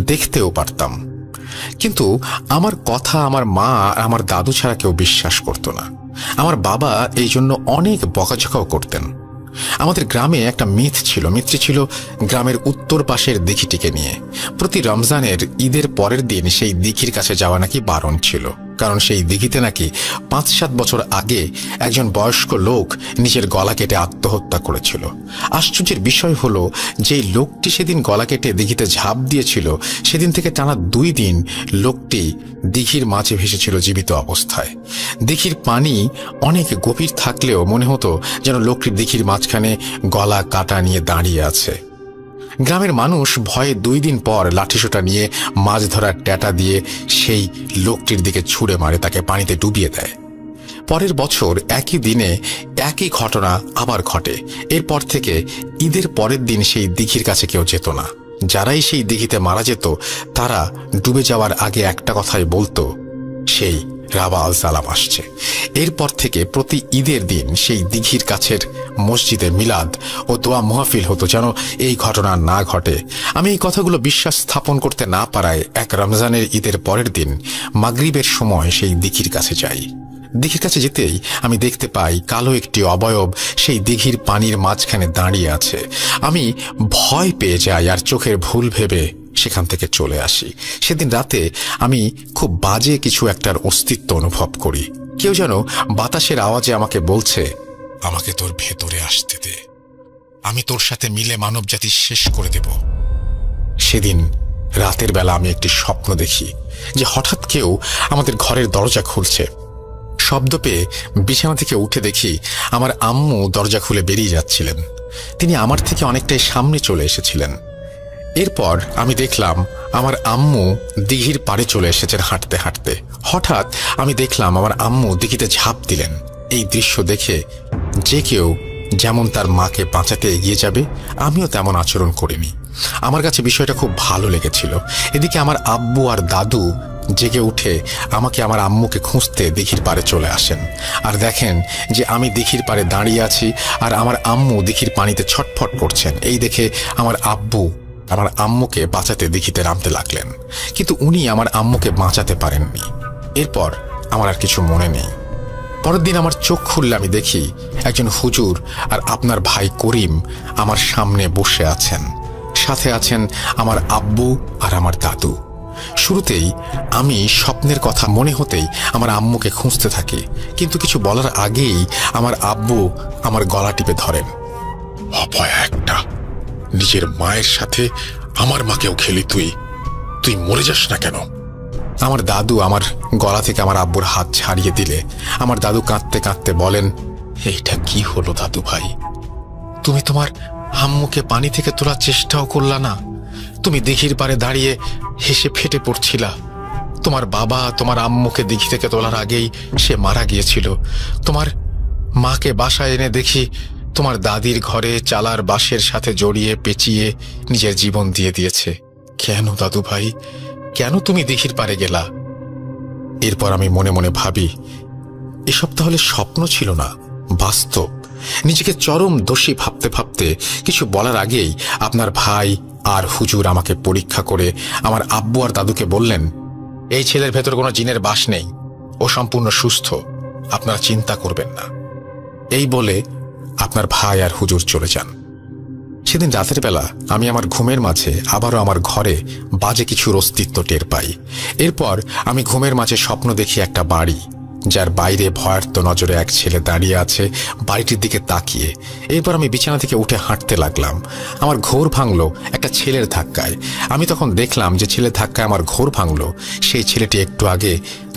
দেখতেও পারতাম। কিন্তু আমার কথা আমার মা আর আমার দাদু ছাড়া কেউ বিশ্বাস করত না। আমার বাবা এই জন্য অনেক বকাঝকাও করতেন। আমাদের গ্রামে একটা মিথটি ছিল গ্রামের উত্তর পাশের দিঘিটিকে নিয়ে। প্রতি রমজানের ঈদের পরের দিন সেই দিঘির কাছে যাওয়া নাকি বারণ ছিল। কারণ সেই দিঘিতে নাকি ৫-৭ বছর আগে একজন বয়স্ক লোক নিজের গলা কেটে আত্মহত্যা করেছিল। আশ্চর্যের বিষয় হলো, যে লোকটি সেদিন গলা কেটে দিঘিতে ঝাঁপ দিয়েছিল, সেদিন থেকে টানা ২ দিন লোকটি দিঘির মাঝে ভেসেছিল জীবিত অবস্থায়। দিঘির পানি অনেক গভীর থাকলেও মনে হতো যেন লোকটি দিঘির মাঝখানে গলা কাটা নিয়ে দাঁড়িয়ে আছে। গ্রামের মানুষ ভয়ে ২ দিন পর লাঠিসোঁটা নিয়ে মাছ ধরার ট্যাটা দিয়ে সেই লোকটির দিকে ছুঁড়ে মারে, তাকে পানিতে ডুবিয়ে দেয়। পরের বছর একই দিনে একই ঘটনা আবার ঘটে। এরপর থেকে ঈদের পরের দিন সেই দিঘির কাছে কেউ যেত না। যারাই সেই দিঘিতে মারা যেত তারা ডুবে যাওয়ার আগে একটা কথাই বলতো, সেই রাবা আল সালাম আসছে। এরপর থেকে প্রতি ঈদের দিন সেই দিঘির কাছের মসজিদে মিলাদ ও দোয়া মাহফিল হতো, যেন এই ঘটনা না ঘটে। আমি এই কথাগুলো বিশ্বাস স্থাপন করতে না পারায় এক রমজানের ঈদের পরের দিন মাগরিবের সময় সেই দিঘির কাছে যাই। দিঘির কাছে যেতেই আমি দেখতে পাই কালো একটি অবয়ব সেই দিঘির পানির মাঝখানে দাঁড়িয়ে আছে। আমি ভয় পেয়ে যাই আর চোখের ভুল ভেবে সেখান থেকে চলে আসি। সেদিন রাতে আমি খুব বাজে কিছু একটার অস্তিত্ব অনুভব করি। কেউ যেন বাতাসের আওয়াজে আমাকে বলছে, আমাকে তোর ভেতরে আসতে দে, আমি তোর সাথে মিলে মানবজাতি শেষ করে দেব। সেদিন রাতের বেলা আমি একটি স্বপ্ন দেখি যে হঠাৎ কেউ আমাদের ঘরের দরজা খুলছে। শব্দ পেয়ে বিছানা থেকে উঠে দেখি আমার আম্মু দরজা খুলে বেরিয়ে যাচ্ছিলেন। তিনি আমার থেকে অনেকটাই সামনে চলে এসেছিলেন। এরপর আমি দেখলাম আমার আম্মু দিঘির পাড়ে চলে এসেছেন হাঁটতে হাঁটতে। হঠাৎ আমি দেখলাম আমার আম্মু দিঘিতে ঝাঁপ দিলেন। এই দৃশ্য দেখে যে কেউ যেমন তার মাকে বাঁচাতে এগিয়ে যাবে, আমিও তেমন আচরণ করিনি। আমার কাছে বিষয়টা খুব ভালো লেগেছিল। এদিকে আমার আব্বু আর দাদু জেগে উঠে আমাকে আমার আম্মুকে খুঁজতে দিঘির পাড়ে চলে আসেন আর দেখেন যে আমি দিঘির পাড়ে দাঁড়িয়ে আছি আর আমার আম্মু দিঘির পানিতে ছটফট করছেন। এই দেখে আমার আব্বু আমার আম্মুকে বাঁচাতে দিঘিতে নামতে লাগলেন, কিন্তু উনি আমার আম্মুকে বাঁচাতে পারেননি। এরপর আমার আর কিছু মনে নেই। পরের দিন আমার চোখ খুললে আমি দেখি একজন হুজুর আর আপনার ভাই করিম আমার সামনে বসে আছেন, সাথে আছেন আমার আব্বু আর আমার দাদু। শুরুতেই আমি স্বপ্নের কথা মনে হতেই আমার আম্মুকে খুঁজতে থাকি, কিন্তু কিছু বলার আগেই আমার আব্বু আমার গলা টিপে ধরেন। অপয়া একটা, নিজের মায়ের সাথে আমার মাকেও খেলি তুই মরে যাস না কেন? আমার দাদু আমার গলা থেকে আমার আব্বুর হাত ছাড়িয়ে দিলে আমার দাদু কাঁদতে কাঁদতে বলেন, এইটা কি হলো দাদু ভাই? তুমি তোমার আম্মুকে পানি থেকে তোলার চেষ্টাও করলা না? তুমি দিঘির পাড়ে দাঁড়িয়ে হেসে ফেটে পড়ছিলা। তোমার বাবা তোমার আম্মুকে দিঘি থেকে তোলার আগেই সে মারা গিয়েছিল। তোমার মাকে বাসায় এনে দেখি তোমার দাদির ঘরে চালার বাঁশের সাথে জড়িয়ে পেঁচিয়ে নিজের জীবন দিয়ে দিয়েছে। কেন দাদু ভাই, কেন তুমি দিঘির পাড়ে গেলা? এরপর আমি মনে মনে ভাবি, এসব তাহলে স্বপ্ন ছিল না, বাস্তব। নিজেকে চরম দোষী ভাবতে ভাবতে কিছু বলার আগেই আপনার ভাই আর হুজুর আমাকে পরীক্ষা করে আমার আব্বু আর দাদুকে বললেন, এই ছেলের ভেতর কোনো জিনের বাস নেই, ও সম্পূর্ণ সুস্থ, আপনারা চিন্তা করবেন না। এই বলে আপনার ভাই আর হুজুর চলে যান। সেদিন রাতের বেলা আমি আমার ঘুমের মাঝে আবারও আমার ঘরে বাজে কিছুর অস্তিত্ব টের পাই। এরপর আমি ঘুমের মাঝে স্বপ্ন দেখি একটা বাড়ি, যার বাইরে ভয়ার্ত নজরে এক ছেলে দাঁড়িয়ে আছে বাড়িটির দিকে তাকিয়ে। এরপর আমি বিছানা থেকে উঠে হাঁটতে লাগলাম। আমার ঘোর ভাঙল একটা ছেলের ধাক্কায়। আমি তখন দেখলাম যে ছেলের ধাক্কায় আমার ঘোর ভাঙল সেই ছেলেটি একটু আগে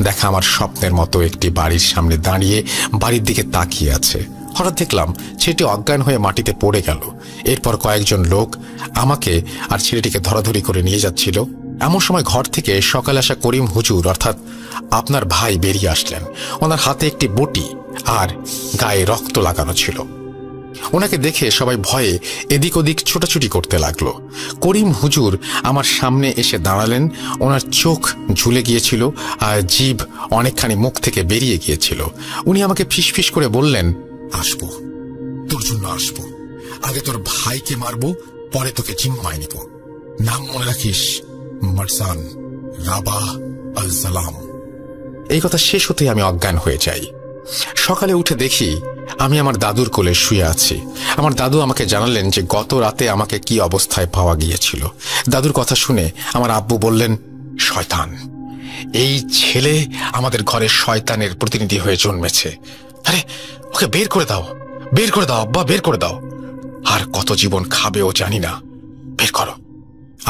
দেখা আমার স্বপ্নের মতো একটি বাড়ির সামনে দাঁড়িয়ে বাড়ির দিকে তাকিয়ে আছে। হঠাৎ দেখলাম ছেলেটি অজ্ঞান হয়ে মাটিতে পড়ে গেল। এরপর কয়েকজন লোক আমাকে আর ছেলেটিকে ধরাধরি করে নিয়ে যাচ্ছিল। এমন সময় ঘর থেকে সকালে আসা করিম হুজুর অর্থাৎ আপনার ভাই বেরিয়ে আসলেন। ওনার হাতে একটি বটি আর গায়ে রক্ত লাগানো ছিল। ওনাকে দেখে সবাই ভয়ে এদিক ওদিক ছোটাছুটি করতে লাগলো। করিম হুজুর আমার সামনে এসে দাঁড়ালেন। ওনার চোখ ঝুলে গিয়েছিল আর জিভ অনেকখানি মুখ থেকে বেরিয়ে গিয়েছিল। উনি আমাকে ফিসফিস করে বললেন, আসবো, তোর জন্য আসবো। আগে তোর ভাইকে মারবো, পরে তোকে জিম্মায় নিব। নাম মনে রাখিস, মারসান রাবা আল সালাম। এই কথা শেষ হতেই আমি অজ্ঞান হয়ে যাই। সকালে উঠে দেখি আমি আমার দাদুর কোলে শুয়ে আছি। আমার দাদু আমাকে জানালেন যে গত রাতে আমাকে কি অবস্থায় পাওয়া গিয়েছিল। দাদুর কথা শুনে আমার আব্বু বললেন, শয়তান, এই ছেলে আমাদের ঘরের শয়তানের প্রতিনিধি হয়ে জন্মেছে। আরে ওকে বের করে দাও, বের করে দাও আব্বা, বের করে দাও। আর কত জীবন খাবে ও জানি না, বের করো।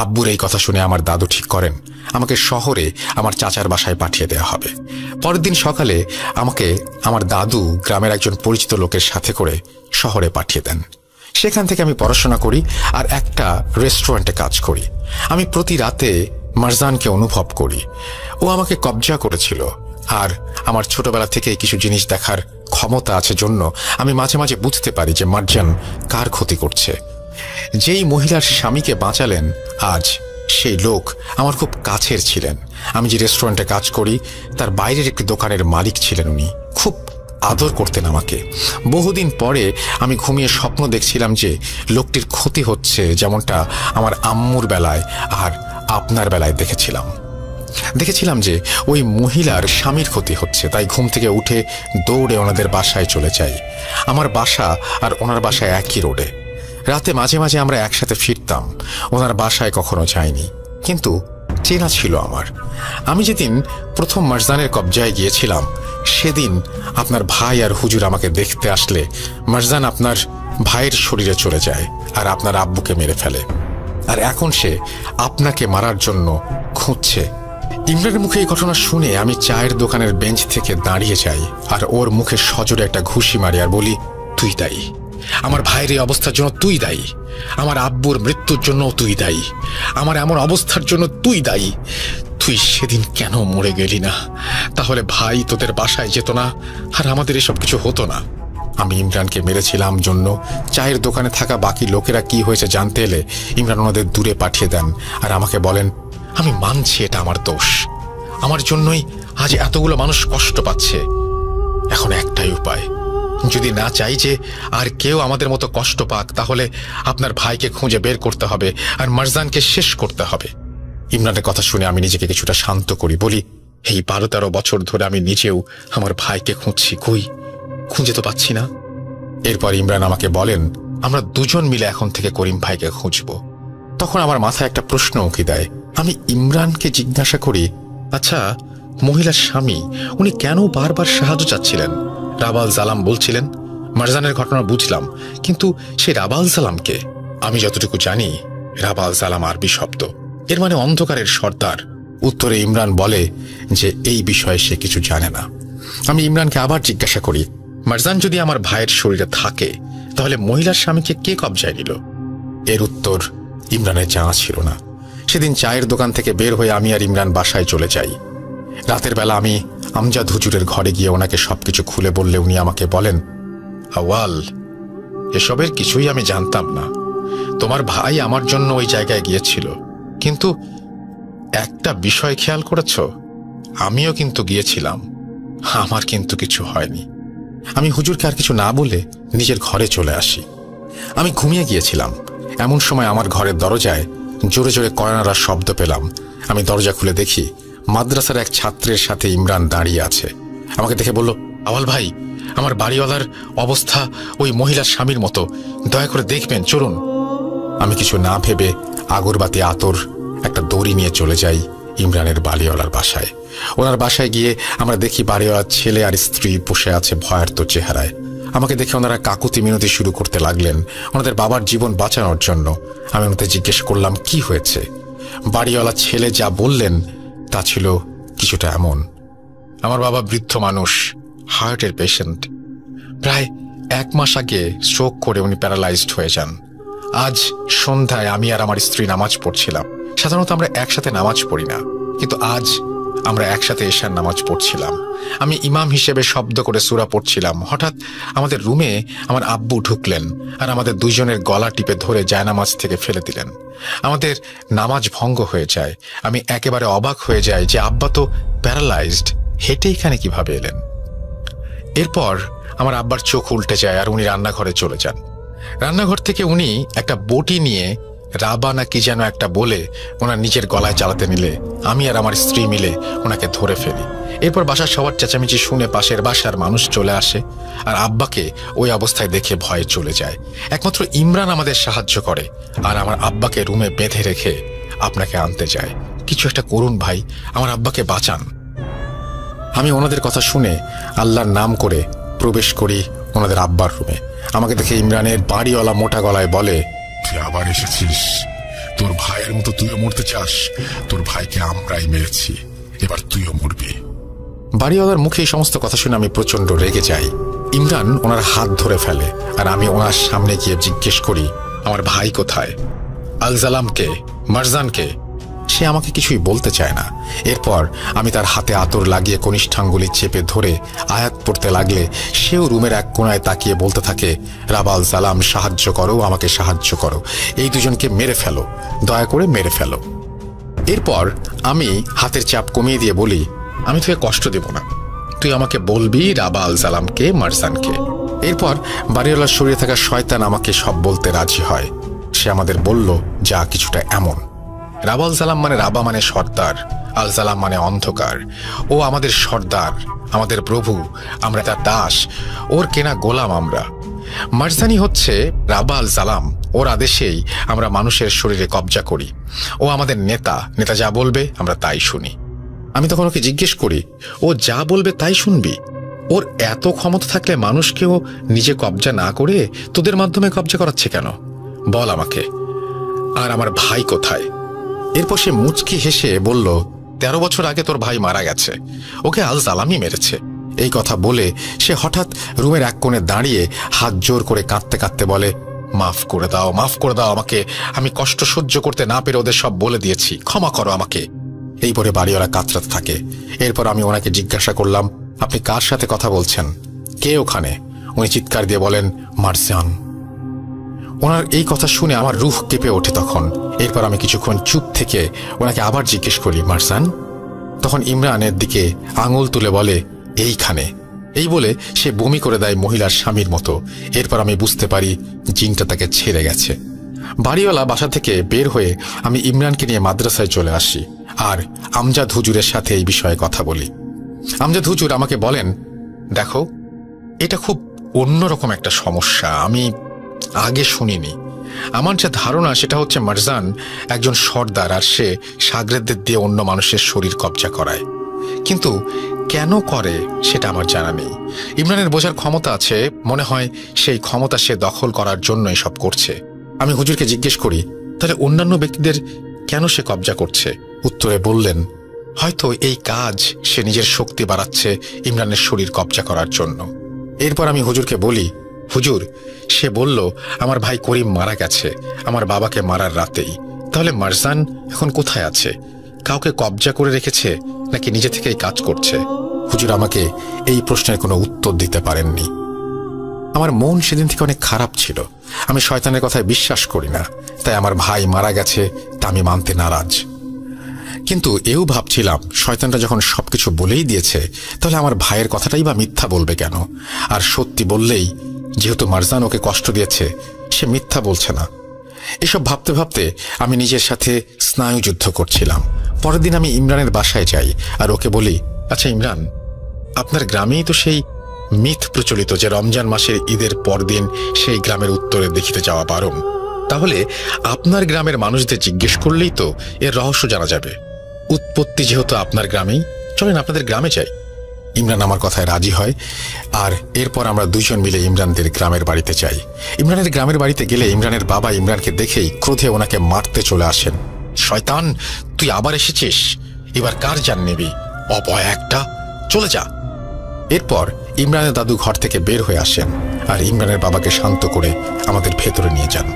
আব্বুর এই কথা শুনে আমার দাদু ঠিক করেন আমাকে শহরে আমার চাচার বাসায় পাঠিয়ে দেওয়া হবে। পরের দিন সকালে আমাকে আমার দাদু গ্রামের একজন পরিচিত লোকের সাথে করে শহরে পাঠিয়ে দেন। সেখান থেকে আমি পড়াশোনা করি আর একটা রেস্টুরেন্টে কাজ করি। আমি প্রতি রাতে মারজানকে অনুভব করি। ও আমাকে কবজা করেছিল, আর আমার ছোটবেলা থেকে কিছু জিনিস দেখার ক্ষমতা আছে জন্য আমি মাঝে মাঝে বুঝতে পারি যে মারজান কার ক্ষতি করছে। যেই মহিলার স্বামীকে বাঁচালেন আজ সেই লোক আমার খুব কাছের ছিলেন। আমি যে রেস্টুরেন্টে কাজ করি তার বাইরের একটি দোকানের মালিক ছিলেন। উনি খুব আদর করতেন আমাকে। বহুদিন পরে আমি ঘুমিয়ে স্বপ্ন দেখছিলাম যে লোকটির ক্ষতি হচ্ছে, যেমনটা আমার আম্মুর বেলায় আর আপনার বেলায় দেখেছিলাম যে ওই মহিলার স্বামীর ক্ষতি হচ্ছে। তাই ঘুম থেকে উঠে দৌড়ে ওনাদের বাসায় চলে যাই। আমার বাসা আর ওনার বাসায় একই রোডে। রাতে মাঝে মাঝে আমরা একসাথে ফিরতাম। ওনার বাসায় কখনো যাইনি, কিন্তু চেনা ছিল আমার। আমি যেদিন প্রথম মারজানের কবজায় গিয়েছিলাম সেদিন আপনার ভাই আর হুজুর আমাকে দেখতে আসলে মারজান আপনার ভাইয়ের শরীরে চলে যায় আর আপনার আব্বুকে মেরে ফেলে। আর এখন সে আপনাকে মারার জন্য খুঁজছে। ইমরানের মুখে এই ঘটনা শুনে আমি চায়ের দোকানের বেঞ্চ থেকে দাঁড়িয়ে যাই আর ওর মুখে সজোরে একটা ঘুষি মারি আর বলি, তুই দায়ী। আমার ভাইয়ের এই অবস্থার জন্য তুই দায়ী। আমার আব্বুর মৃত্যুর জন্য তুই দায়ী। আমার এমন অবস্থার জন্য তুই দায়ী। তুই সেদিন কেন মরে গেলি না? তাহলে ভাই তোদের বাসায় যেত না আর আমাদের এসব কিছু হতো না। আমি ইমরানকে মেরেছিলাম জন্য চায়ের দোকানে থাকা বাকি লোকেরা কি হয়েছে জানতে এলে ইমরান ওনাদের দূরে পাঠিয়ে দেন আর আমাকে বলেন, আমি মানছি এটা আমার দোষ, আমার জন্যই আজ এতগুলো মানুষ কষ্ট পাচ্ছে। এখন একটাই উপায়, যদি না চাই যে আর কেউ আমাদের মতো কষ্ট পাক, তাহলে আপনার ভাইকে খুঁজে বের করতে হবে আর মারজানকে শেষ করতে হবে। ইমরানের কথা শুনে আমি নিজেকে কিছুটা শান্ত করি। বলি, এই 12-13 বছর ধরে আমি নিজেও আমার ভাইকে খুঁজছি, খুঁজে তো পাচ্ছি না। এরপর ইমরান আমাকে বলেন, আমরা দুজন মিলে এখন থেকে করিম ভাইকে খুঁজব। তখন আমার মাথায় একটা প্রশ্ন উকি দেয়। আমি ইমরানকে জিজ্ঞাসা করি, আচ্ছা, মহিলার স্বামী উনি কেন বারবার সাহায্য চাচ্ছিলেন? রাবাল জালাম বলছিলেন। মারজানের ঘটনা বুঝলাম, কিন্তু সে রাবাল জালামকে? আমি যতটুকু জানি রাবাল জালাম আরবি শব্দ, এর মানে অন্ধকারের সর্দার। উত্তরে ইমরান বলে যে এই বিষয়ে সে কিছু জানে না। আমি ইমরানকে আবার জিজ্ঞাসা করি, মারজান যদি আমার ভাইয়ের শরীরে থাকে তাহলে মহিলার স্বামীকে কে কবজায় নিল? এর উত্তর ইমরানের জানা ছিল না। সেদিন চায়ের দোকান থেকে বের হয়ে আমি আর ইমরান বাসায় চলে যাই। রাতের বেলা আমি আমজাদ হুজুরের ঘরে গিয়ে ওনাকে সবকিছু খুলে বললে উনি আমাকে বলেন, আওয়াল, এসবের কিছুই আমি জানতাম না। তোমার ভাই আমার জন্য ওই জায়গায় গিয়েছিল, কিন্তু একটা বিষয় খেয়াল করেছ? আমিও কিন্তু গিয়েছিলাম, আমার কিন্তু কিছু হয়নি। আমি হুজুরকে আর কিছু না বলে নিজের ঘরে চলে আসি। আমি ঘুমিয়ে গিয়েছিলাম। এমন সময় আমার ঘরের দরজায় জোরে জোরে কড়া শব্দ পেলাম। আমি দরজা খুলে দেখি মাদ্রাসার এক ছাত্রের সাথে ইমরান দাঁড়িয়ে আছে। আমাকে দেখে বলল, আওয়াল ভাই, আমার বাড়িওয়ালার অবস্থা ওই মহিলার স্বামীর মতো, দয়া করে দেখবেন, চলুন। আমি কিছু না ভেবে আগরবাতি, আতর, একটা দড়ি নিয়ে চলে যাই ইমরানের বাড়িওয়ালার বাসায়। ওনার বাসায় গিয়ে আমরা দেখি বাড়িওয়ালার ছেলে আর স্ত্রী বসে আছে ভয়ার্ত চেহারায়। আমাকে দেখে ওনারা কাকুতি মিনতি শুরু করতে লাগলেন ওনাদের বাবার জীবন বাঁচানোর জন্য। আমি ওনাদের জিজ্ঞেস করলাম কি হয়েছে। বাড়িওয়ালা ছেলে যা বললেন তা ছিল কিছুটা এমন, আমার বাবা বৃদ্ধ মানুষ, হার্টের পেশেন্ট। প্রায় 1 মাস আগে স্ট্রোক করে উনি প্যারালাইজড হয়ে যান। আজ সন্ধ্যায় আমি আর আমার স্ত্রী নামাজ পড়ছিলাম। সাধারণত আমরা একসাথে নামাজ পড়ি না, কিন্তু আজ আমরা একসাথে এশার নামাজ পড়ছিলাম। আমি ইমাম হিসেবে শব্দ করে সূরা পড়ছিলাম। হঠাৎ আমাদের রুমে আমার আব্বু ঢুকলেন আর আমাদের দুইজনের গলা টিপে ধরে জায়নামাজ থেকে ফেলে দিলেন। আমাদের নামাজ ভঙ্গ হয়ে যায়। আমি একেবারে অবাক হয়ে যাই যে আব্বা তো প্যারালাইজড, হেঁটে এখানে কিভাবে এলেন। এরপর আমার আব্বার চোখ উল্টে যায় আর উনি রান্নাঘরে চলে যান। রান্নাঘর থেকে উনি একটা বটি নিয়ে রাবা না কি যেন একটা বলে ওনার নিজের গলায় চালাতে নিলে আমি আর আমার স্ত্রী মিলে ওনাকে ধরে ফেলি। এরপর বাসার সবার চেঁচামেচি শুনে পাশের বাসার মানুষ চলে আসে আর আব্বাকে ওই অবস্থায় দেখে ভয়ে চলে যায়। একমাত্র ইমরান আমাদের সাহায্য করে আর আমার আব্বাকে রুমে বেঁধে রেখে আপনাকে আনতে যায়। কিছু একটা করুন ভাই, আমার আব্বাকে বাঁচান। আমি ওনাদের কথা শুনে আল্লাহর নাম করে প্রবেশ করি ওনাদের আব্বার রুমে। আমাকে দেখে ইমরানের বাড়িওয়ালা মোটা গলায় বলে, তুই আবার এসেছিস? তোর ভাইয়ের মতো তুইও মরতে চাস? তোর ভাইকে আমরাই মেরেছি, এবার তুইও মরবি। বাড়িওয়ালার মুখে এই সমস্ত কথা শুনে আমি প্রচন্ড রেগে যাই। ইমরান ওনার হাত ধরে ফেলে আর আমি ওনার সামনে গিয়ে জিজ্ঞেস করি, আমার ভাই কোথায়? আল জালামকে, মারজানকে? সে আমাকে কিছুই বলতে চায় না। এরপর আমি তার হাতে আতর লাগিয়ে কনিষ্ঠাঙ্গুলি চেপে ধরে আয়াত পড়তে লাগলে সেও রুমের এক কোণায় তাকিয়ে বলতে থাকে, রাবা আল জালাম, সাহায্য করো, আমাকে সাহায্য করো, এই দুজনকে মেরে ফেলো, দয়া করে মেরে ফেলো। এরপর আমি হাতের চাপ কমিয়ে দিয়ে বলি, আমি তোকে কষ্ট দেব না, তুই আমাকে বলবি রাবা আল জালামকে, মারজানকে। এরপর বাড়িওয়ালার শরীরে থাকা শয়তান আমাকে সব বলতে রাজি হয়। সে আমাদের বলল যা কিছুটা এমন, রাবা আল জালাম মানে রাবা মানে সর্দার, আল জালাম মানে অন্ধকার। ও আমাদের সর্দার, আমাদের প্রভু, আমরা তার দাস, ওর কেনা গোলাম আমরা। মারজানি হচ্ছে রাবা আল জালাম, ওর আদেশেই আমরা মানুষের শরীরে কবজা করি। ও আমাদের নেতা, নেতা যা বলবে আমরা তাই শুনি। আমি তখন ওকে জিজ্ঞেস করি, ও যা বলবে তাই শুনবি? ওর এত ক্ষমতা থাকলে মানুষকেও নিজে কবজা না করে তোদের মাধ্যমে কবজা করাচ্ছে কেন? বল আমাকে। আর আমার ভাই কোথায়? এরপর সে মুচকি হেসে বলল, 13 বছর আগে তোর ভাই মারা গেছে, ওকে আল জালামই মেরেছে। এই কথা বলে সে হঠাৎ রুমের এক কোণে দাঁড়িয়ে হাত জোর করে কাঁদতে কাঁদতে বলে, মাফ করে দাও, মাফ করে দাও আমাকে, আমি কষ্ট সহ্য করতে না পেরে ওদের সব বলে দিয়েছি, ক্ষমা করো আমাকে। এই পরে বাড়িওয়ালা কাতরাতে থাকে। এরপর আমি ওনাকে জিজ্ঞাসা করলাম, আপনি কার সাথে কথা বলছেন? কে ওখানে? উনি চিৎকার দিয়ে বলেন, মারজান। ওনার এই কথা শুনে আমার রুহ কেঁপে ওঠে তখন। এরপর আমি কিছুক্ষণ চুপ থেকে ওনাকে আবার জিজ্ঞেস করি, মারজান? তখন ইমরানের দিকে আঙুল তুলে বলে, এইখানে। এই বলে সে বমি করে দেয় মহিলার স্বামীর মতো। এরপর আমি বুঝতে পারি জিনটা তাকে ছেড়ে গেছে। বাড়িওয়ালা বাসা থেকে বের হয়ে আমি ইমরানকে নিয়ে মাদ্রাসায় চলে আসি আর আমজাদ হুজুরের সাথে এই বিষয়ে কথা বলি। আমজাদ হুজুর আমাকে বলেন, দেখো, এটা খুব অন্যরকম একটা সমস্যা, আমি আগে শুনিনি। আমার যা ধারণা সেটা হচ্ছে মারজান একজন সর্দার আর সে সাগরেদদের দিয়ে অন্য মানুষের শরীর কবজা করায়, কিন্তু কেন করে সেটা আমার জানা নেই। ইমরানের বোঝার ক্ষমতা আছে, মনে হয় সেই ক্ষমতা সে দখল করার জন্য এসব করছে। আমি হুজুরকে জিজ্ঞেস করি, তাহলে অন্যান্য ব্যক্তিদের কেন সে কবজা করছে? উত্তরে বললেন, হয়তো এই কাজ সে নিজের শক্তি বাড়াচ্ছে ইমরানের শরীর কবজা করার জন্য। এরপর আমি হুজুরকে বলি, হুজুর, সে বলল আমার ভাই করিম মারা গেছে আমার বাবাকে মারার রাতেই, তাহলে মারজান এখন কোথায় আছে? কাউকে কবজা করে রেখেছে নাকি নিজে থেকেই কাজ করছে? হুজুর আমাকে এই প্রশ্নের কোনো উত্তর দিতে পারেননি। আমার মন সেদিন থেকে অনেক খারাপ ছিল। আমি শয়তানের কথায় বিশ্বাস করি না, তাই আমার ভাই মারা গেছে তা আমি মানতে নারাজ। কিন্তু এও ভাবছিলাম, শয়তানটা যখন সবকিছু বলেই দিয়েছে, তাহলে আমার ভাইয়ের কথাটাই বা মিথ্যা বলবে কেন? আর সত্যি বললেই, যেহেতু মারজান ওকে কষ্ট দিয়েছে, সে মিথ্যা বলছে না। এসব ভাবতে ভাবতে আমি নিজের সাথে স্নায়ুযুদ্ধ করছিলাম। পরের দিন আমি ইমরানের বাসায় যাই আর ওকে বলি, আচ্ছা ইমরান, আপনার গ্রামেই তো সেই মিথ প্রচলিত যে রমজান মাসের ঈদের পরদিন সেই গ্রামের উত্তরে দেখিতে যাওয়া বারণ। তাহলে আপনার গ্রামের মানুষদের জিজ্ঞেস করলেই তো এর রহস্য জানা যাবে। উৎপত্তি যেহেতু আপনার গ্রামেই, চলেন আপনাদের গ্রামে যাই। ইমরান আমার কথায় রাজি হয় আর এরপর আমরা দুইজন মিলে ইমরানদের গ্রামের বাড়িতে যাই। ইমরানের গ্রামের বাড়িতে গেলে ইমরানের বাবা ইমরানকে দেখেই ক্রোধে ওনাকে মারতে চলে আসেন। শয়তান, তুই আবার এসেছিস, এবার কার জান নিবি? অপয়া একটা, চলে যা। এরপর ইমরানের দাদু ঘর থেকে বের হয়ে আসেন আর ইমরানের বাবাকে শান্ত করে আমাদের ভেতরে নিয়ে যান।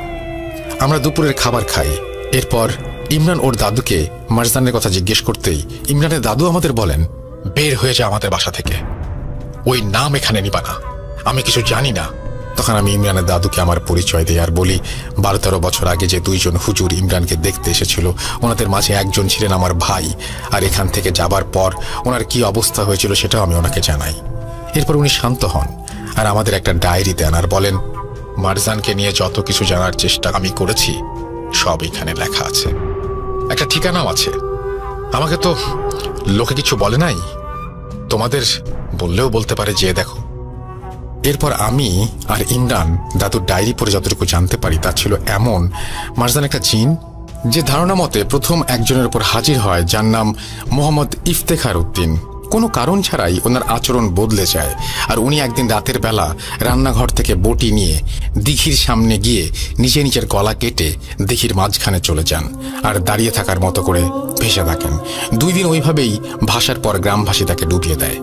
আমরা দুপুরের খাবার খাই। এরপর ইমরান ওর দাদুকে মারজানের কথা জিজ্ঞেস করতেই ইমরানের দাদু আমাদের বলেন, বের হয়ে যা আমাদের বাসা থেকে, ওই নাম এখানে নিবা না, আমি কিছু জানি না। তখন আমি ইমরানের দাদুকে আমার পরিচয় দিই আর বলি, 12-13 বছর আগে যে দুইজন হুজুর ইমরানকে দেখতে এসেছিল, ওনাদের মাঝে একজন ছিলেন আমার ভাই, আর এখান থেকে যাবার পর ওনার কি অবস্থা হয়েছিল সেটাও আমি ওনাকে জানাই। এরপর উনি শান্ত হন আর আমাদের একটা ডায়েরি দেন আর বলেন, মারজানকে নিয়ে যত কিছু জানার চেষ্টা আমি করেছি সব এখানে লেখা আছে, একটা ঠিকানাও আছে। আমাকে তো লোকে কিছু বলে নাই, তোমাদের বললেও বলতে পারে, যে দেখো। এরপর আমি আর ইমরান দাদুর ডায়েরি পড়ে যতটুকু জানতে পারি তা ছিল এমন, মারজান একটা জিন যে ধারণা মতে প্রথম একজনের উপর হাজির হয় যার নাম মোহাম্মদ ইফতেখার উদ্দিন। কোনো কারণ ছাড়াই ওনার আচরণ বদলে যায়, আর উনি একদিন রাতের বেলা রান্নাঘর থেকে বটি নিয়ে দিঘির সামনে গিয়ে নিজের গলা কেটে দিঘির মাঝখানে চলে যান আর দাঁড়িয়ে থাকার মতো করে ভেসে থাকেন। 2 দিন ওইভাবেই ভাসার পর গ্রামবাসী তাকে ডুবিয়ে দেয়।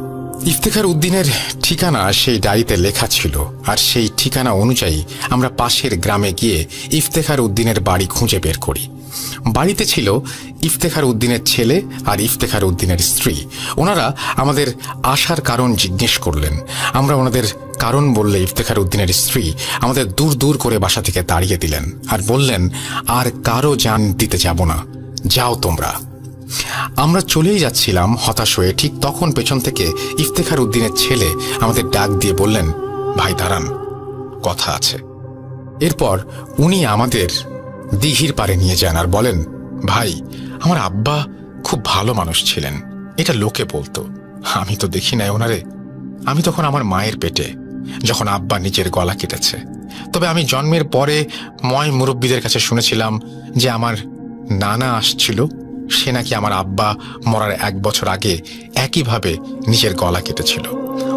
ইফতেখার উদ্দিনের ঠিকানা সেই ডায়েরিতে লেখা ছিল, আর সেই ঠিকানা অনুযায়ী আমরা পাশের গ্রামে গিয়ে ইফতেখার উদ্দিনের বাড়ি খুঁজে বের করি। বাড়িতে ছিল ইফতেখার উদ্দিনের ছেলে আর ইফতেখার উদ্দিনের স্ত্রী। ওনারা আমাদের আসার কারণ জিজ্ঞেস করলেন। আমরা ওনাদের কারণ বললে ইফতেখার উদ্দিনের স্ত্রী আমাদের দূর দূর করে বাসা থেকে তাড়িয়ে দিলেন আর বললেন, আর কারো জান দিতে যাব না, যাও তোমরা। আমরা চলেই যাচ্ছিলাম হতাশ হয়ে। ঠিক তখন পেছন থেকে ইফতেখার উদ্দিনের ছেলে আমাদের ডাক দিয়ে বললেন, ভাই দাঁড়ান, কথা আছে। এরপর উনি আমাদের দিঘির পারে নিয়ে যান আর বলেন, ভাই আমার আব্বা খুব ভালো মানুষ ছিলেন, এটা লোকে বলতো, আমি তো দেখি নাই ওনারে। আমি তখন আমার মায়ের পেটে, যখন আব্বা নিজের গলা কেটেছে। তবে আমি জন্মের পরে ময় মুরব্বীদের কাছে শুনেছিলাম যে আমার নানা আসছিল, সে নাকি আমার আব্বা মরার 1 বছর আগে একইভাবে নিজের গলা কেটেছিল।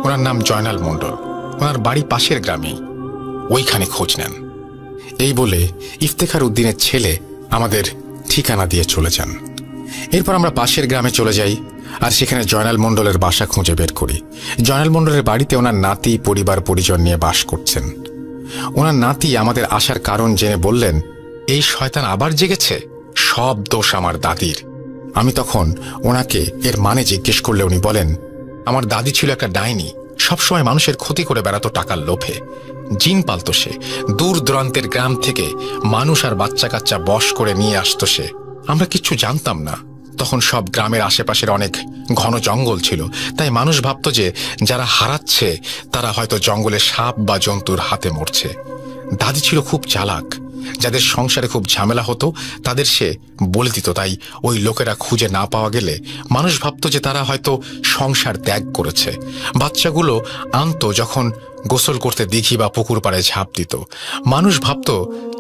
ওনার নাম জয়নাল মণ্ডল, ওনার বাড়ি পাশের গ্রামেই, ওইখানে খোঁজ নেন। এই বলে ইফতেখার উদ্দিনের ছেলে আমাদের ঠিকানা দিয়ে চলে যান। এরপর আমরা পাশের গ্রামে চলে যাই আর সেখানে জয়নাল মণ্ডলের বাসা খুঁজে বের করি। জয়নাল মণ্ডলের বাড়িতে ওনার নাতি পরিবার পরিজন নিয়ে বাস করছেন। ওনার নাতি আমাদের আসার কারণ জেনে বললেন, এই শয়তান আবার জেগেছে, সব দোষ আমার দাদির। আমি তখন ওনাকে এর মানে জিজ্ঞেস করলে উনি বলেন, আমার দাদি ছিল একটা ডাইনি, সবসময় মানুষের ক্ষতি করে বেড়াতো টাকার লোভে। জিন পালতো সে, দূর দূরান্তের গ্রাম থেকে মানুষ আর বাচ্চা কাচ্চা বশ করে নিয়ে আসতো সে। আমরা কিচ্ছু জানতাম না, তখন সব গ্রামের আশেপাশের অনেক ঘন জঙ্গল ছিল, তাই মানুষ ভাবত যে যারা হারাচ্ছে তারা হয়তো জঙ্গলে সাপ বা জন্তুর হাতে মরছে। দাদি ছিল খুব চালাক, যাদের সংসারে খুব ঝামেলা হতো তাদের সে বলে দিত, তাই ওই লোকেরা খুঁজে না পাওয়া গেলে মানুষ ভাবত যে তারা হয়তো সংসার ত্যাগ করেছে। বাচ্চাগুলো আনতো যখন গোসল করতে দিঘি বা পুকুর পাড়ে ঝাঁপ দিত, মানুষ ভাবত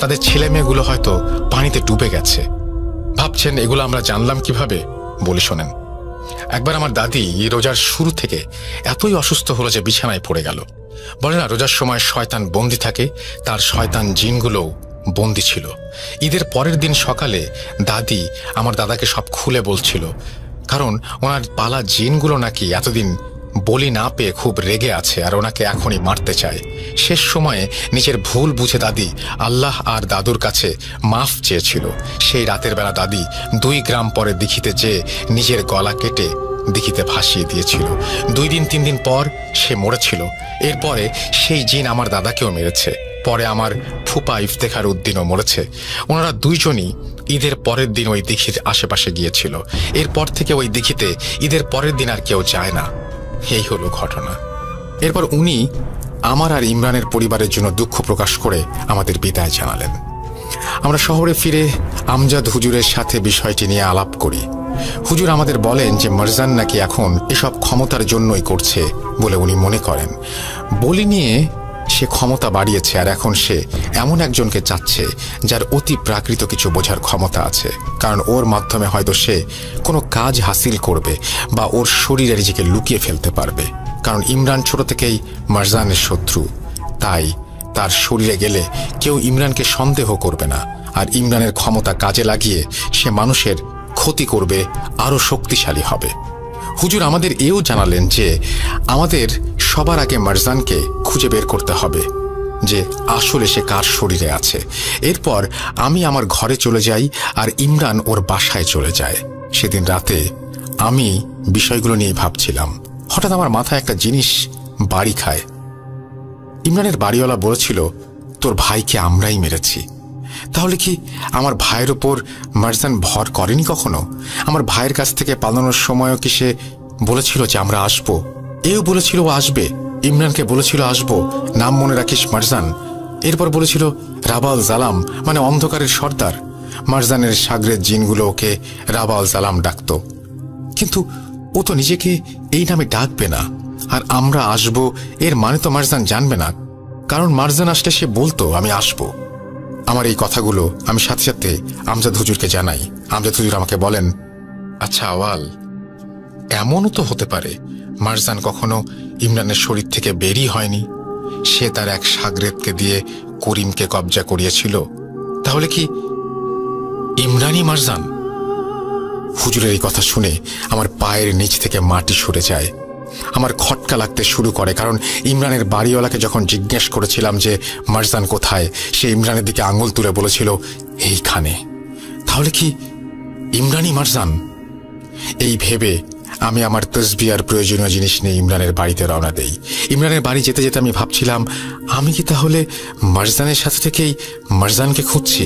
তাদের ছেলে মেয়েগুলো হয়তো পানিতে ডুবে গেছে। ভাবছেন এগুলো আমরা জানলাম কিভাবে? বলি শোনেন। একবার আমার দাদি রোজার শুরু থেকে এতই অসুস্থ হলো যে বিছানায় পড়ে গেল। বলে না, রোজার সময় শয়তান বন্দি থাকে, তার শয়তান জিনগুলোও বন্দি ছিল। ঈদের পরের দিন সকালে দাদি আমার দাদাকে সব খুলে বলছিল, কারণ ওনার পালা জিনগুলো নাকি এতদিন বলি না পেয়ে খুব রেগে আছে আর ওনাকে এখনই মারতে চায়। শেষ সময়ে নিজের ভুল বুঝে দাদি আল্লাহ আর দাদুর কাছে মাফ চেয়েছিল। সেই রাতের বেলা দাদি 2 গ্রাম পরে দিঘিতে যেয়ে নিজের গলা কেটে দিঘিতে ভাসিয়ে দিয়েছিল। 2 দিন 3 দিন পর সে মরেছিল। এরপরে সেই জিন আমার দাদাকেও মেরেছে। পরে আমার ফুপা ইফতেখার উদ্দিনও মরেছে। ওনারা 2 জনই ঈদের পরের দিন ওই দিঘির আশেপাশে গিয়েছিল। এরপর থেকে ওই দিঘিতে ঈদের পরের দিন আর কেউ যায় না। এই হলো ঘটনা। এরপর উনি আমার আর ইমরানের পরিবারের জন্য দুঃখ প্রকাশ করে আমাদের বিদায় জানালেন। আমরা শহরে ফিরে আমজাদ হুজুরের সাথে বিষয়টি নিয়ে আলাপ করি। হুজুর আমাদের বলেন যে মারজান নাকি এখন এসব ক্ষমতার জন্যই করছে বলে উনি মনে করেন। বলি নিয়ে সে ক্ষমতা বাড়িয়েছে আর এখন সে এমন একজনকে চাচ্ছে যার অতি প্রাকৃত কিছু বোঝার ক্ষমতা আছে, কারণ ওর মাধ্যমে হয়তো সে কোনো কাজ হাসিল করবে বা ওর শরীরে নিজেকে লুকিয়ে ফেলতে পারবে। কারণ ইমরান ছোট থেকেই মারজানের শত্রু, তাই তার শরীরে গেলে কেউ ইমরানকে সন্দেহ করবে না, আর ইমরানের ক্ষমতা কাজে লাগিয়ে সে মানুষের ক্ষতি করবে, আরও শক্তিশালী হবে। হুজুর আমাদের এও জানালেন যে আমাদের সবার আগে মারজানকে খুঁজে বের করতে হবে যে আসলে সে কার শরীরে আছে। এরপর আমি আমার ঘরে চলে যাই আর ইমরান ওর বাসায় চলে যায়। সেদিন রাতে আমি বিষয়গুলো নিয়ে ভাবছিলাম, হঠাৎ আমার মাথায় একটা জিনিস বাড়ি খায়। ইমরানের বাড়িওয়ালা বলেছিল, তোর ভাইকে আমরাই মেরেছি। তাহলে কি আমার ভাইয়ের ওপর মারজান ভর করেনি কখনো? আমার ভাইয়ের কাছ থেকে পালানোর সময়ও কি সে বলেছিল যে আমরা আসবো? এও বলেছিল ও আসবে, ইমরানকে বলেছিল আসবো, নাম মনে রাখিস মারজান। এরপর বলেছিল রাবাল জালাম, মানে অন্ধকারের সর্দার। মারজানের সাগরের জিনগুলো ওকে রাবাল জালাম ডাকত, কিন্তু ও তো নিজেকে এই নামে ডাকবে না। আর আমরা আসবো এর মানে তো মারজান জানবে না, কারণ মারজান আসলে সে বলতো আমি আসবো। আমার এই কথাগুলো আমি সাথে সাথে আমজাদ হুজুরকে জানাই। আমজাদ হুজুর আমাকে বলেন, আচ্ছা আওয়াল, এমনও তো হতে পারে মারজান কখনো ইমরানের শরীর থেকে বেরই হয়নি, সে তার এক শাগরেদকে দিয়ে করিমকে কবজা করিয়েছিল। তাহলে কি ইমরানই মারজান? হুজুরের এই কথা শুনে আমার পায়ের নিচ থেকে মাটি সরে যায়। আমার খটকা লাগতে শুরু করে, কারণ ইমরানের বাড়িওয়ালাকে যখন জিজ্ঞেস করেছিলাম যে মারজান কোথায়, সে ইমরানের দিকে আঙুল তুলে বলেছিল এইখানে। তাহলে কি ইমরানই মারজান? এই ভেবে আমি আমার তসবিহ আর প্রয়োজনীয় জিনিস নিয়ে ইমরানের বাড়িতে রওনা দেই। ইমরানের বাড়ি যেতে যেতে আমি ভাবছিলাম, আমি কি তাহলে মারজানের সাথে থেকেই মারজানকে খুঁজছি?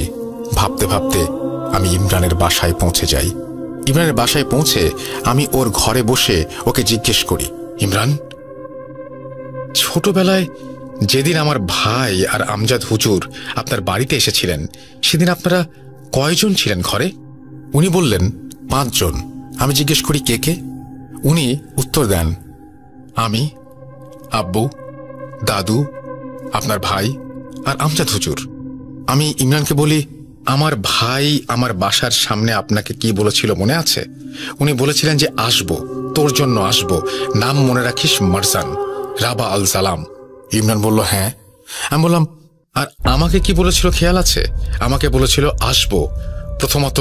ভাবতে ভাবতে আমি ইমরানের বাসায় পৌঁছে যাই। ইমরানের বাসায় পৌঁছে আমি ওর ঘরে বসে ওকে জিজ্ঞেস করি, ইমরান, ছোটবেলায় যেদিন আমার ভাই আর আমজাদ হুজুর আপনার বাড়িতে এসেছিলেন, সেদিন আপনারা কয়জন ছিলেন ঘরে? উনি বললেন 5 জন। আমি জিজ্ঞেস করি কে কে? উনি উত্তর দেন, আমি, আব্বু, দাদু, আপনার ভাই আর আমজাদ হুজুর। আমি ইমরানকে বলি, আমার ভাই আমার বাসার সামনে আপনাকে কি বলেছিল মনে আছে? উনি বলেছিলেন যে আসবো, তোর জন্য আসবো, নাম মনে রাখিস মারজান, রাবা আল সালাম। ইমরান বলল, হ্যাঁ। আমি বললাম, আর আমাকে কি বলেছিল খেয়াল আছে? আমাকে বলেছিল আসবো, প্রথমত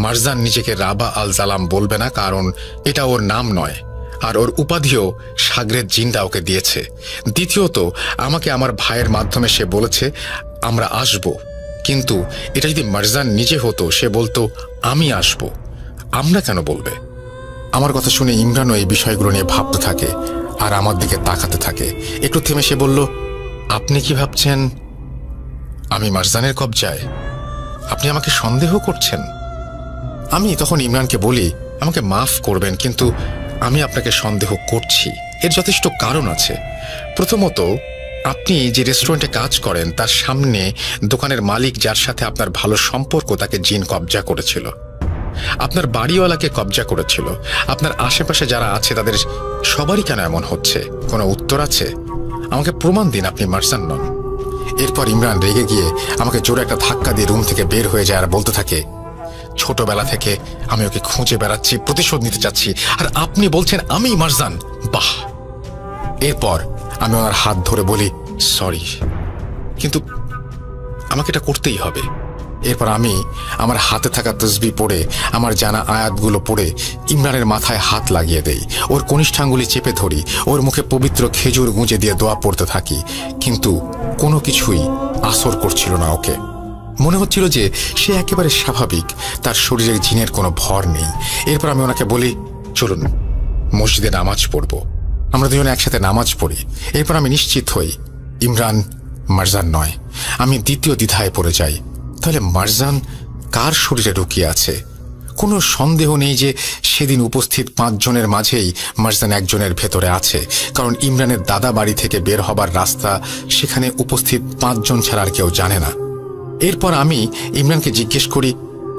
মারজান নিজেকে রাবা আল সালাম বলবে না, কারণ এটা ওর নাম নয়, আর ওর উপাধিও শাগরেদ জিন্দা ওকে দিয়েছে। দ্বিতীয়ত আমাকে আমার ভাইয়ের মাধ্যমে সে বলেছে আমরা আসবো, কিন্তু এটা যদি মারজান নিজে হতো সে বলতো আমি আসবো, আমরা কেন বলবে? আমার কথা শুনে ইমরানও এই বিষয়গুলো নিয়ে ভাবতে থাকে আর আমার দিকে তাকাতে থাকে। একটু থেমে সে বলল, আপনি কি ভাবছেন আমি মারজানের কবজায়? আপনি আমাকে সন্দেহ করছেন? আমি তখন ইমরানকে বলি, আমাকে মাফ করবেন, কিন্তু আমি আপনাকে সন্দেহ করছি। এর যথেষ্ট কারণ আছে। প্রথমত, আপনি যে রেস্টুরেন্টে কাজ করেন তার সামনে দোকানের মালিক যার সাথে আপনার ভালো সম্পর্ক, তাকে জিন কবজা করেছিল। আপনার বাড়িওয়ালাকে কবজা করেছিল। আপনার আশেপাশে যারা আছে তাদের সবারই কেন এমন হচ্ছে? কোনো উত্তর আছে? আমাকে প্রমাণ দিন আপনি মারজান নন। এরপর ইমরান রেগে গিয়ে আমাকে জোরে একটা ধাক্কা দিয়ে রুম থেকে বের হয়ে যায় আর বলতে থাকে, ছোটবেলা থেকে আমি ওকে খুঁজে বেড়াচ্ছি, প্রতিশোধ নিতে চাচ্ছি, আর আপনি বলছেন আমি মারজান? বাহ! এরপর আমি ওনার হাত ধরে বলি, সরি, কিন্তু আমাকে এটা করতেই হবে। এরপর আমি আমার হাতে থাকা তসবিহ পড়ে, আমার জানা আয়াতগুলো পড়ে ইমরানের মাথায় হাত লাগিয়ে দেই। ওর কনিষ্ঠাঙ্গুলি চেপে ধরি, ওর মুখে পবিত্র খেজুর গুঁজে দিয়ে দোয়া পড়তে থাকি, কিন্তু কোনো কিছুই আসর করছিল না ওকে। মনে হচ্ছিল যে সে একেবারে স্বাভাবিক, তার শরীরের জিনের কোনো ভর নেই। এরপর আমি ওনাকে বলি, চলুন মসজিদে নামাজ পড়ব। আমরা দুজনে একসাথে নামাজ পড়ি। এরপর আমি নিশ্চিত হই ইমরান মারজান নয়। আমি দ্বিতীয় দ্বিধায় পড়ে যাই, তাহলে মারজান কার শরীরে ঢুকিয়ে আছে? কোনো সন্দেহ নেই যে সেদিন উপস্থিত 5 জনের মাঝেই মারজান একজনের ভেতরে আছে, কারণ ইমরানের দাদা বাড়ি থেকে বের হবার রাস্তা সেখানে উপস্থিত 5 জন ছাড়া আর কেউ জানে না। এরপর আমি ইমরানকে জিজ্ঞেস করি,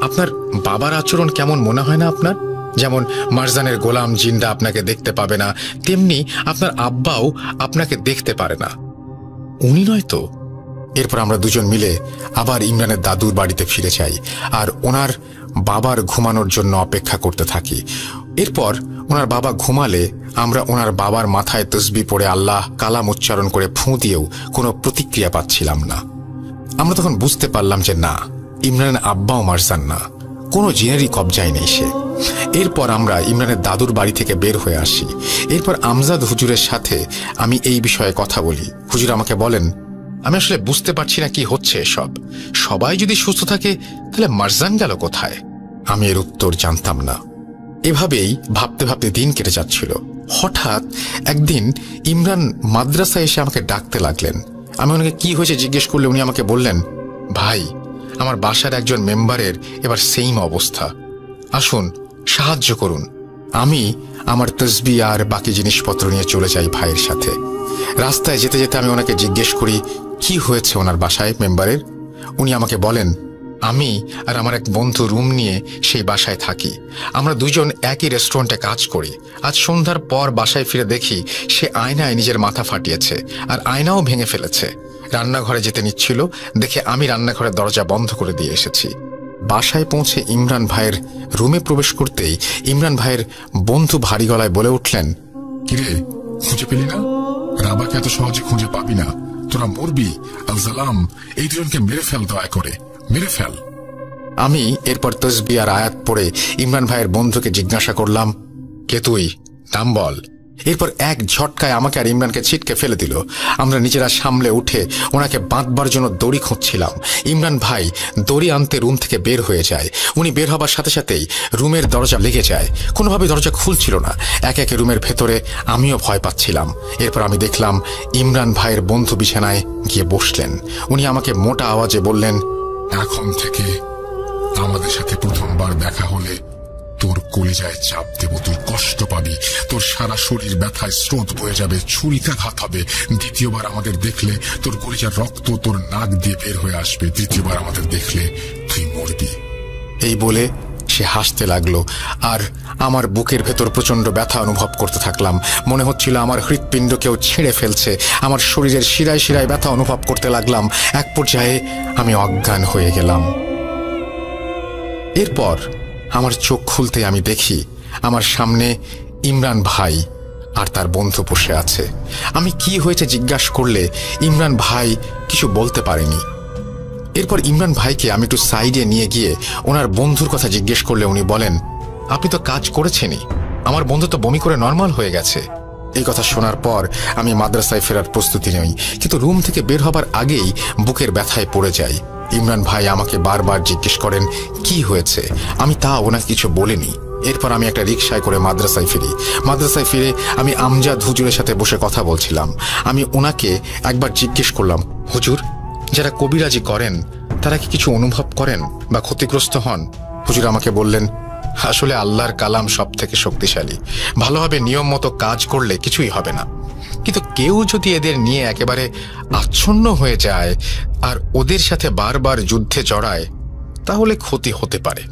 আপনার বাবার আচরণ কেমন মনে হয় না আপনার? যেমন মারজানের গোলাম জিন্দা আপনাকে দেখতে পাবে না, তেমনি আপনার আব্বাও আপনাকে দেখতে পারে না। উনি নয় তো? এরপর আমরা দুজন মিলে আবার ইমরানের দাদুর বাড়িতে ফিরে যাই আর ওনার বাবার ঘুমানোর জন্য অপেক্ষা করতে থাকি। এরপর ওনার বাবা ঘুমালে আমরা ওনার বাবার মাথায় তসবিহ পড়ে আল্লাহ কালাম উচ্চারণ করে ফুঁ দিয়েও কোনো প্রতিক্রিয়া পাচ্ছিলাম না। আমরা তখন বুঝতে পারলাম যে না, ইমরানের আব্বাও মারজান না, কোনো জিনেরই কবজায় নেই সে। এরপর আমরা ইমরানের দাদুর বাড়ি থেকে বের হয়ে আসি। এরপর আমজাদ হুজুরের সাথে আমি এই বিষয়ে কথা বলি। হুজুর আমাকে বলেন, আমি আসলে বুঝতে পারছি না কি হচ্ছে এসব। সবাই যদি সুস্থ থাকে তাহলে মারজান গেল কোথায়? আমি এর উত্তর জানতাম না। এভাবেই ভাবতে ভাবতে দিন কেটে যাচ্ছিল। হঠাৎ একদিন ইমরান মাদ্রাসায় এসে আমাকে ডাকতে লাগলেন। আমি ওনাকে কি হয়েছে জিজ্ঞেস করলে উনি আমাকে বললেন, ভাই, আমার বাসার একজন মেম্বারের এবার সেম অবস্থা, আসুন সাহায্য করুন। আমি আমার তসবিহ আর বাকি জিনিসপত্র নিয়ে চলে যাই ভাইয়ের সাথে। রাস্তায় যেতে যেতে আমি ওনাকে জিজ্ঞেস করি কি হয়েছে ওনার বাসায় মেম্বারের। উনি আমাকে বলেন, আমি আর আমার এক বন্ধু রুম নিয়ে সেই বাসায় থাকি। আমরা দুজন একই রেস্টুরেন্টে কাজ করি। আজ সন্ধ্যার পর বাসায় ফিরে দেখি সে আয়নায় নিজের মাথা ফাটিয়েছে আর আয়নাও ভেঙে ফেলেছে। রান্নাঘরে যেতে নিচ্ছিল দেখে আমি রান্নাঘরের দরজা বন্ধ করে দিয়ে এসেছি। বাসায় পৌঁছে ইমরান ভাইয়ের রুমে প্রবেশ করতেই ইমরান ভাইয়ের বন্ধু ভারী গলায় বলে উঠলেন, কিরে, খুঁজে পেলি না? রাবাকে এত সহজে খুঁজে পাবি না, তোরা মরবি। আল-সালাম, এই দুজনকে মেরে ফেল, দয়া করে মেরে ফেল। আমি এরপর তসবিহ আর আয়াত পড়ে ইমরান ভাইয়ের বন্ধুকে জিজ্ঞাসা করলাম, কে তুই, নাম বল। এরপর এক ঝটকায় আমাকে আর ইমরানকে ছিটকে ফেলে দিল। আমরা নিজেরা সামলে উঠে ওনাকে বাঁধবার জন্য দড়ি খুঁজছিলাম। ইমরান ভাই দড়ি আনতে রুম থেকে বের হয়ে যায়। উনি বের হবার সাথে সাথেই রুমের দরজা লেগে যায়। কোনোভাবে দরজা খুলছিল না। একে একে রুমের ভেতরে আমিও ভয় পাচ্ছিলাম। এরপর আমি দেখলাম ইমরান ভাইয়ের বন্ধু বিছানায় গিয়ে বসলেন। উনি আমাকে মোটা আওয়াজে বললেন, এখন থেকে আমাদের সাথে প্রথমবার দেখা হলে তোর কলিজায় চাপ দেব, তুই কষ্ট পাবি, তোর সারা শরীর ব্যথায় স্রোত বয়ে যাবে, ছুরিকাঘাত হবে। দ্বিতীয়বার আমাদের দেখলে তোর কলিজার রক্ত তোর নাক দিয়ে বের হয়ে আসবে। তৃতীয়বার আমাদের দেখলে তুই মরবি। এই বলে সে হাসতে লাগলো। আর আমার বুকের ভেতর প্রচন্ড ব্যথা অনুভব করতে থাকলাম। মনে হচ্ছিল আমার হৃৎপিণ্ড কেউ ছিঁড়ে ফেলছে। আমার শরীরের শিরায় শিরায় ব্যথা অনুভব করতে লাগলাম। এক পর্যায়ে আমি অজ্ঞান হয়ে গেলাম। এরপর আমার চোখ খুলতে আমি দেখি আমার সামনে ইমরান ভাই আর তার বন্ধু বসে আছে। আমি কি হয়েছে জিজ্ঞাসা করলে ইমরান ভাই কিছু বলতে পারেনি। এরপর ইমরান ভাইকে আমি একটু সাইডে নিয়ে গিয়ে ওনার বন্ধুর কথা জিজ্ঞেস করলে উনি বলেন, আপনি তো কাজ করেছেনই, আমার বন্ধু তো বমি করে নর্মাল হয়ে গেছে। এই কথা শোনার পর আমি মাদ্রাসায় ফেরার প্রস্তুতি নই, কিন্তু রুম থেকে বের হবার আগেই বুকের ব্যথায় পড়ে যাই। ইমরান ভাই আমাকে বারবার জিজ্ঞেস করেন কি হয়েছে। আমি তা ওনাকে কিছু বলিনি। এরপর আমি একটা রিকশায় করে মাদ্রাসায় ফিরি। মাদ্রাসায় ফিরে আমি আমজাদ হুজুরের সাথে বসে কথা বলছিলাম। আমি ওনাকে একবার জিজ্ঞেস করলাম, হুজুর, যারা কবিরাজি করেন তারা কি কিছু অনুভব করেন বা ক্ষতিগ্রস্ত হন? হুজুর আমাকে বললেন, আসলে আল্লাহর কালাম সব থেকে শক্তিশালী। ভালোভাবে নিয়ম মতো কাজ করলে কিছুই হবে না, কিন্তু কেউ যদি এদের নিয়ে একেবারে আচ্ছন্ন হয়ে যায় আর ওদের সাথে বারবার যুদ্ধে জড়ায় তাহলে ক্ষতি হতে পারে।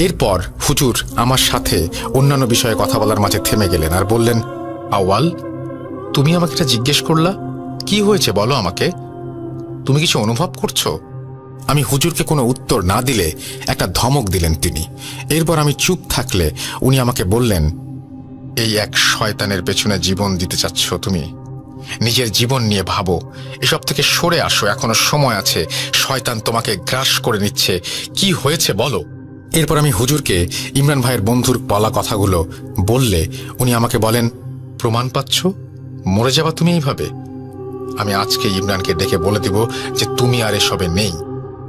এরপর হুজুর আমার সাথে অন্যান্য বিষয়ে কথা বলার মাঝে থেমে গেলেন আর বললেন, আওয়াল, তুমি আমাকে এটা জিজ্ঞেস করলা, কি হয়েছে বলো আমাকে, তুমি কিছু অনুভব করছো? আমি হুজুরকে কোনো উত্তর না দিলে একটা ধমক দিলেন তিনি। এরপর আমি চুপ থাকলে উনি আমাকে বললেন, এই এক শয়তানের পেছনে জীবন দিতে চাচ্ছ তুমি? নিজের জীবন নিয়ে ভাবো, এসব থেকে সরে আসো, এখনো সময় আছে। শয়তান তোমাকে গ্রাস করে নিচ্ছে, কি হয়েছে বলো। এরপর আমি হুজুরকে ইমরান ভাইয়ের বন্ধুর বলা কথাগুলো বললে উনি আমাকে বলেন, প্রমাণ পাচ্ছ, মরে যাবা তুমি এইভাবে? আমি আজকে ইমরানকে ডেকে বলে দিব যে তুমি আর এসবে নেই।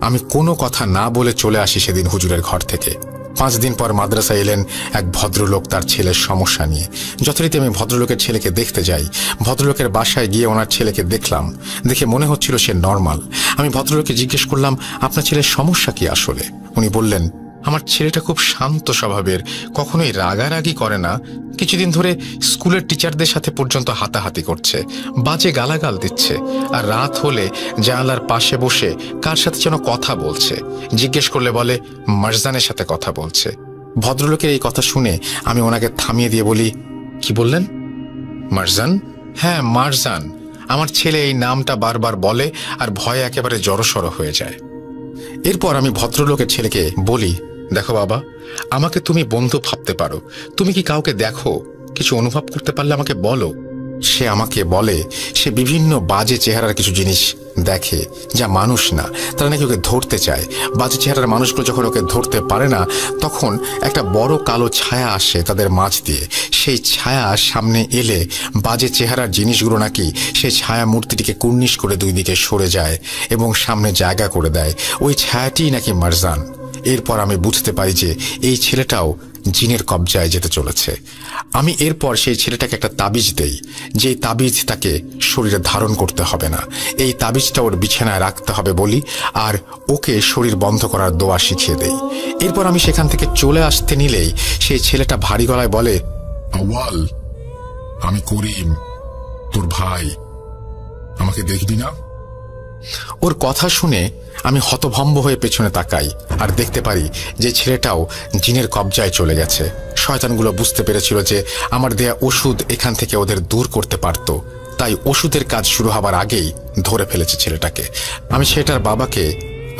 আমি কোনো কথা না বলে চলে আসি সেদিন হুজুরের ঘর থেকে। 5 দিন পর মাদ্রাসায় এলেন এক ভদ্রলোক তার ছেলের সমস্যা নিয়ে। যথারীতি আমি ভদ্রলোকের ছেলেকে দেখতে যাই। ভদ্রলোকের বাসায় গিয়ে ওনার ছেলেকে দেখলাম। দেখে মনে হচ্ছিল সে নর্মাল। আমি ভদ্রলোককে জিজ্ঞেস করলাম, আপনার ছেলের সমস্যা কি আসলে? উনি বললেন, আমার ছেলেটা খুব শান্ত স্বভাবের, কখনোই রাগারাগি করে না। কিছুদিন ধরে স্কুলের টিচারদের সাথে পর্যন্ত হাতাহাতি করছে, বাজে গালাগাল দিচ্ছে, আর রাত হলে জানালার পাশে বসে কার সাথে যেন কথা বলছে। জিজ্ঞেস করলে বলে মারজানের সাথে কথা বলছে। ভদ্রলোকের এই কথা শুনে আমি ওনাকে থামিয়ে দিয়ে বলি, কি বললেন? মারজান? হ্যাঁ, মারজান। আমার ছেলে এই নামটা বারবার বলে আর ভয়ে একেবারে জড়সড় হয়ে যায়। এরপর আমি ভদ্রলোকের ছেলেকে বলি, দেখো বাবা, আমাকে তুমি বন্ধু ভাবতে পারো, তুমি কি কাউকে দেখো, কিছু অনুভব করতে পারলে আমাকে বলো। সে আমাকে বলে সে বিভিন্ন বাজে চেহারার কিছু জিনিস দেখে, যা মানুষ না, তারা নাকি ওকে ধরতে চায়। বাজে চেহারার মানুষগুলো যখন ওকে ধরতে পারে না, তখন একটা বড় কালো ছায়া আসে তাদের মাঝ দিয়ে। সেই ছায়া সামনে এলে বাজে চেহারার জিনিসগুলো নাকি সেই ছায়া মূর্তিটিকে কুর্নিশ করে 2 দিকে সরে যায় এবং সামনে জায়গা করে দেয়। ওই ছায়াটিই নাকি মারজান। এরপর আমি বুঝতে পারি যে এই ছেলেটাও জিনের কবজায় যেতে চলেছে। আমি এরপর সেই ছেলেটাকে একটা তাবিজ দেই, যে তাবিজ তাকে শরীরে ধারণ করতে হবে না, এই তাবিজটা ওর বিছানায় রাখতে হবে বলি, আর ওকে শরীর বন্ধ করার দোয়া শিখিয়ে দেই। এরপর আমি সেখান থেকে চলে আসতে নিলেই সেই ছেলেটা ভারী গলায় বলে, আওয়াল, আমি করিম, তোর ভাই, আমাকে দেখবি না? ওর কথা শুনে আমি হতভম্ব হয়ে পেছনে তাকাই আর দেখতে পারি যে ছেলেটাও জিনের কবজায় চলে গেছে। শয়তানগুলো বুঝতে পেরেছিল যে আমার দেয়া ওষুধ এখান থেকে ওদের দূর করতে পারত, তাই ওষুধের কাজ শুরু হবার আগেই ধরে ফেলেছে ছেলেটাকে। আমি ছেলেটার বাবাকে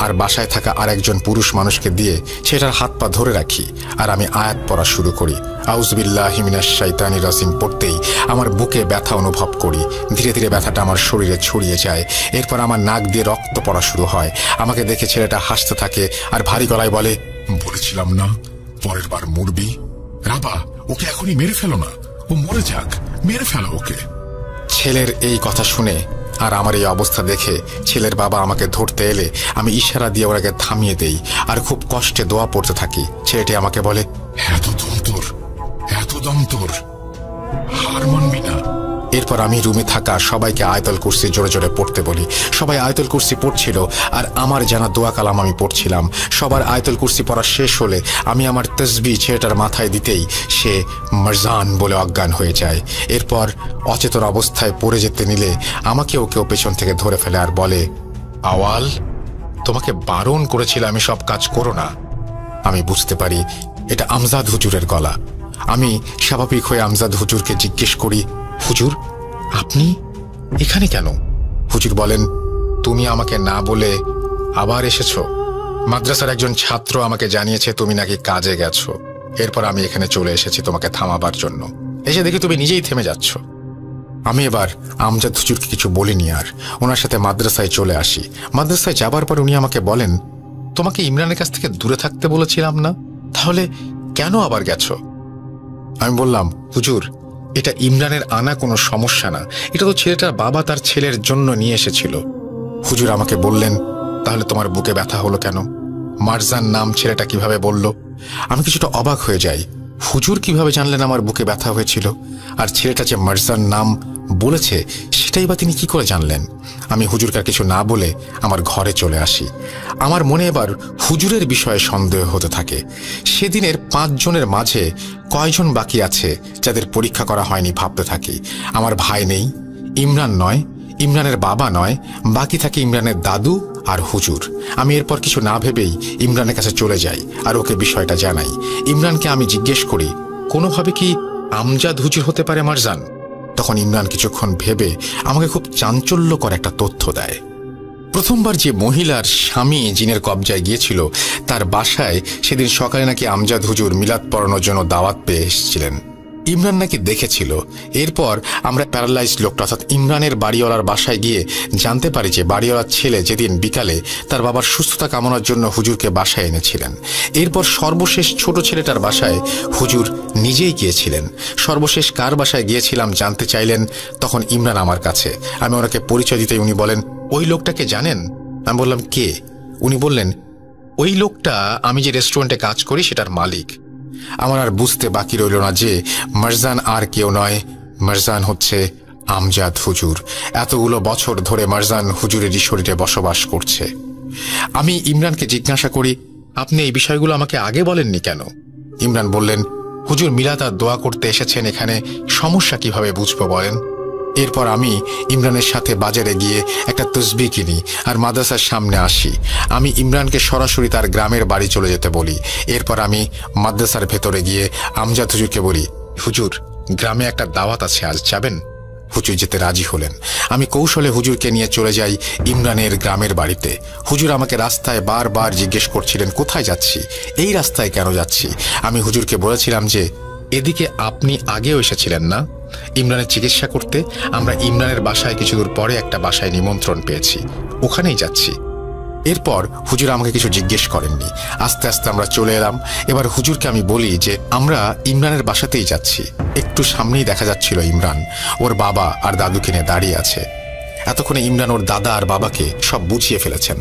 আর বাসায় থাকা আরেকজন পুরুষ মানুষকে দিয়ে ছেলেটার হাত পা ধরে রাখি, আর আমি আয়াত পড়া শুরু করি। আউযুবিল্লাহি মিনাশ শাইতানির রাজিম পড়তেই আমার বুকে ব্যথা অনুভব করি। ধীরে ধীরে ব্যথাটা আমার শরীরে ছড়িয়ে যায়। এরপর আমার নাক দিয়ে রক্ত পড়া শুরু হয়। আমাকে দেখে ছেলেটা হাসতে থাকে আর ভারী গলায় বলে, বলেছিলাম না পরের বার মরবি। রাবা, ওকে এখনই মেরে ফেলো না, ও মরে যাক, মেরে ফেলো ওকে। ছেলের এই কথা শুনে আর আমার এই অবস্থা দেখে ছেলের বাবা আমাকে ধরতে এলে আমি ইশারা দিয়ে ওনাকে থামিয়ে দেই আর খুব কষ্টে দোয়া পড়তে থাকি। ছেলেটি আমাকে বলে, এত দম তোর, হার মানবি না। এরপর আমি রুমে থাকা সবাইকে আয়াতুল কুরসি জোরে জোরে পড়তে বলি। সবাই আয়াতুল কুরসি পড়ছিল আর আমার জানা দোয়া কালাম আমি পড়ছিলাম। সবার আয়াতুল কুরসি পড়া শেষ হলে আমি আমার তসবিহ ছেলেটার মাথায় দিতেই সে মারজান বলে অজ্ঞান হয়ে যায়। এরপর অচেতন অবস্থায় পড়ে যেতে নিলে আমাকেও কেউ পেছন থেকে ধরে ফেলে আর বলে, আওয়াল, তোমাকে বারণ করেছিলাম আমি সব কাজ করো না। আমি বুঝতে পারি এটা আমজাদ হুজুরের গলা। আমি স্বাভাবিক হয়ে আমজাদ হুজুরকে জিজ্ঞেস করি, হুজুর, আপনি এখানে কেন? হুজুর বলেন, তুমি আমাকে না বলে আবার এসেছো। মাদ্রাসার একজন ছাত্র আমাকে জানিয়েছে তুমি নাকি কাজে গেছো। এরপর আমি এখানে চলে এসেছি তোমাকে থামাবার জন্য। এসে দেখি তুমি নিজেই থেমে যাচ্ছ। আমি এবার আমজাদ হুজুরকে কিছু বলিনি আর ওনার সাথে মাদ্রাসায় চলে আসি। মাদ্রাসায় যাবার পর উনি আমাকে বলেন, তোমাকে ইমরানের কাছ থেকে দূরে থাকতে বলেছিলাম না, তাহলে কেন আবার গেছো? আমি বললাম, হুজুর, এটা ইমরানের আনা কোনো সমস্যা না, এটা তো ছেলেটার বাবা তার ছেলের জন্য নিয়ে এসেছিল। হুজুর আমাকে বললেন, তাহলে তোমার বুকে ব্যথা হলো কেন? মারজান নাম ছেলেটা কিভাবে বলল? আমি কিছুটা অবাক হয়ে যাই। হুজুর কিভাবে জানলেন আমার বুকে ব্যথা হয়েছিল? আর ছেলেটা যে মারজান নাম বলেছে সেটাই বা তিনি কি করে জানলেন? আমি হুজুরকে কিছু না বলে আমার ঘরে চলে আসি। আমার মনে এবার হুজুরের বিষয়ে সন্দেহ হতে থাকে। সেদিনের 5 জনের মাঝে কয়জন বাকি আছে যাদের পরীক্ষা করা হয়নি ভাবতে থাকি। আমার ভাই নেই, ইমরান নয়, ইমরানের বাবা নয়, বাকি থাকে ইমরানের দাদু আর হুজুর। আমি এরপর কিছু না ভেবেই ইমরানের কাছে চলে যাই আর ওকে বিষয়টা জানাই। ইমরানকে আমি জিজ্ঞেস করি, কোনোভাবে কি আমজাদ হুজুর হতে পারে মারজান? তখন ইমরান কিছুক্ষণ ভেবে আমাকে খুব চাঞ্চল্যকর একটা তথ্য দেয়। প্রথমবার যে মহিলার স্বামী জিনের কবজায় গিয়েছিল তার বাসায় সেদিন সকালে নাকি আমজাদ হুজুর মিলাদ পড়ানোর জন্য দাওয়াত পেয়ে এসেছিলেন। ইমরান নাকি দেখেছিল। এরপর আমরা প্যারালাইজড লোকটা অর্থাৎ ইমরানের বাড়িওয়ালার বাসায় গিয়ে জানতে পারি যে বাড়িওয়ালার ছেলে যেদিন বিকালে তার বাবার সুস্থতা কামনার জন্য হুজুরকে বাসায় এনেছিলেন। এরপর সর্বশেষ ছোট ছেলেটার বাসায় হুজুর নিজেই গিয়েছিলেন। সর্বশেষ কার বাসায় গিয়েছিলাম জানতে চাইলেন। তখন ইমরান আমার কাছে। আমি ওনাকে পরিচয় দিতে উনি বলেন, ওই লোকটাকে জানেন? আমি বললাম, কে? উনি বললেন, ওই লোকটা আমি যে রেস্টুরেন্টে কাজ করি সেটার মালিক। আমার আর বুঝতে বাকি রইল না যে মারজান আর কেউ নয়, মারজান হচ্ছে আমজাদ হুজুর। এতগুলো বছর ধরে মারজান হুজুরেরই শরীরে বসবাস করছে। আমি ইমরানকে জিজ্ঞাসা করি, আপনি এই বিষয়গুলো আমাকে আগে বলেননি কেন? ইমরান বললেন, হুজুর মিলাদ আর দোয়া করতে এসেছেন এখানে, সমস্যা কিভাবে বুঝবো বলেন? এরপর আমি ইমরানের সাথে বাজারে গিয়ে একটা তসবিহ কিনি আর মাদ্রাসার সামনে আসি। আমি ইমরানকে সরাসরি তার গ্রামের বাড়ি চলে যেতে বলি। এরপর আমি মাদ্রাসার ভেতরে গিয়ে আমজাদ হুজুরকে বলি, হুজুর, গ্রামে একটা দাওয়াত আছে, আজ যাবেন? হুজুর যেতে রাজি হলেন। আমি কৌশলে হুজুরকে নিয়ে চলে যাই ইমরানের গ্রামের বাড়িতে। হুজুর আমাকে রাস্তায় বারবার জিজ্ঞেস করছিলেন, কোথায় যাচ্ছি, এই রাস্তায় কেন যাচ্ছি? আমি হুজুরকে বলেছিলাম যে এদিকে আপনি আগেও এসেছিলেন না ইমরানের চিকিৎসা করতে। আমরা ইমরানের বাসায় কিছু দূর পরে একটা বাসায় নিমন্ত্রণ পেয়েছি, ওখানেই যাচ্ছি। এরপর হুজুর আমাকে কিছু জিজ্ঞেস করেননি। আস্তে আস্তে আমরা চলে এলাম। এবার হুজুরকে আমি বলি যে আমরা ইমরানের বাসাতেই যাচ্ছি। একটু সামনেই দেখা যাচ্ছিল ইমরান ওর বাবা আর দাদুকে নিয়ে দাঁড়িয়ে আছে। এতক্ষণে ইমরান ওর দাদা আর বাবাকে সব বুঝিয়ে ফেলেছেন।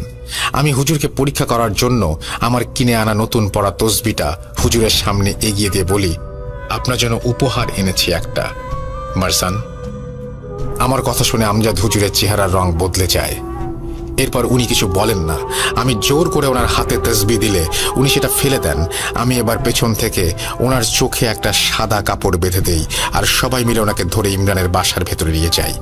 আমি হুজুরকে পরীক্ষা করার জন্য আমার কিনে আনা নতুন পড়া তসবিটা হুজুরের সামনে এগিয়ে দিয়ে বলি, আপনার জন্য উপহার এনেছি একটা, মারজান। আমার কথা শুনে আমজাদ হুজুরের চেহারার রং বদলে যায়। এরপর উনি কিছু বলেন না। আমি জোর করে ওনার হাতে তসবিহ দিলে উনি সেটা ফেলে দেন। আমি এবার পেছন থেকে ওনার চোখে একটা সাদা কাপড় বেঁধে দেই আর সবাই মিলে ওনাকে ধরে ইমরানের বাসার ভেতরে নিয়ে যাই।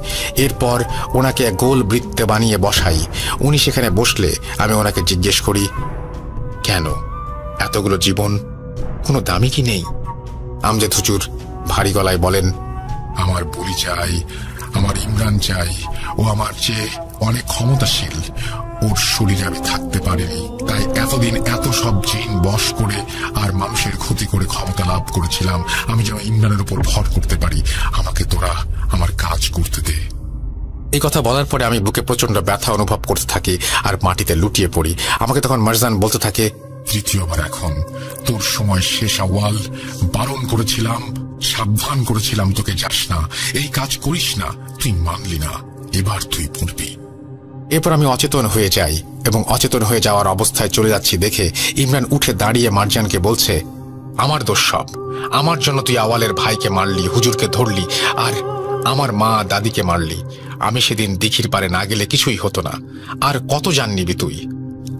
এরপর ওনাকে গোল বৃত্তে বানিয়ে বসাই। উনি সেখানে বসলে আমি ওনাকে জিজ্ঞেস করি, কেন এতগুলো জীবন কোনো দামি কি নেই? আমজাদ হুজুর ভারী গলায় বলেন, আমার বলি চাই, আমার ইমরান চাই, ও আমার চেয়ে অনেক ক্ষমতাশীল। ওর শরীরে আমি থাকতে পারিনি, তাই এতদিন এত সব জিন বশ করে আর মানুষের ক্ষতি করে ক্ষমতা লাভ করেছিলাম। আমি যেন ইমরানের উপর ভর করতে পারি। আমাকে তোরা আমার কাজ করতে দে। এই কথা বলার পরে আমি বুকে প্রচন্ড ব্যথা অনুভব করতে থাকি আর মাটিতে লুটিয়ে পড়ি। আমাকে তখন মারজান বলতে থাকে, তৃতীয়বার এখন তোর সময় শেষ। আওয়াল বারণ করেছিলাম, সাবধান করেছিলাম তোকে যাস না, এই কাজ করিস না, তুই মানলি না, এবার তুই পড়বি। এরপর আমি অচেতন হয়ে যাই এবং অচেতন হয়ে যাওয়ার অবস্থায় চলে যাচ্ছি দেখে ইমরান উঠে দাঁড়িয়ে মারজানকে বলছে, আমার দোষ সব, আমার জন্য তুই আওয়ালের ভাইকে মারলি, হুজুরকে ধরলি, আর আমার মা দাদিকে মারলি। আমি সেদিন দিঘির পারে না গেলে কিছুই হতো না। আর কত জান নিবি তুই?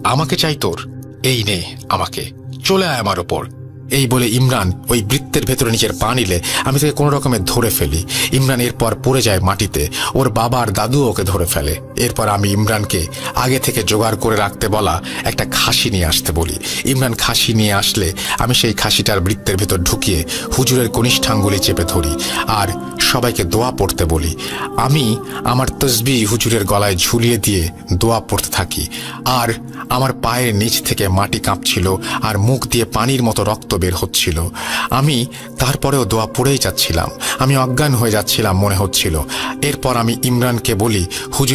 আমাকে চাই তোর, এই নে আমাকে, চলে আয় আমার ওপর। এই বলে ইমরান ওই বৃত্তের ভেতরে নিজের পা নিলে আমি তাকে কোনো রকমে ধরে ফেলি। ইমরান এরপর পড়ে যায় মাটিতে। ওর বাবা আর দাদু ওকে ধরে ফেলে। এরপর আমি ইমরানকে আগে থেকে জোগাড় করে রাখতে বলা একটা খাসি নিয়ে আসতে বলি। ইমরান খাসি নিয়ে আসলে আমি সেই খাসিটার বৃত্তের ভেতর ঢুকিয়ে হুজুরের কনিষ্ঠাঙ্গুলি চেপে ধরি আর সবাইকে দোয়া পড়তে বলি। আমি আমার তসবিহ হুজুরের গলায় ঝুলিয়ে দিয়ে দোয়া পড়তে থাকি। আর আমার পায়ের নিচ থেকে মাটি কাঁপছিল আর মুখ দিয়ে পানির মতো রক্ত বের হচ্ছিল। আমি তারপরেও দোয়া পড়েই যাচ্ছিলাম। আমি অজ্ঞান হয়ে যাচ্ছিলাম মনে হচ্ছিল। এরপর আমি ইমরানকে বলি, হুজুরের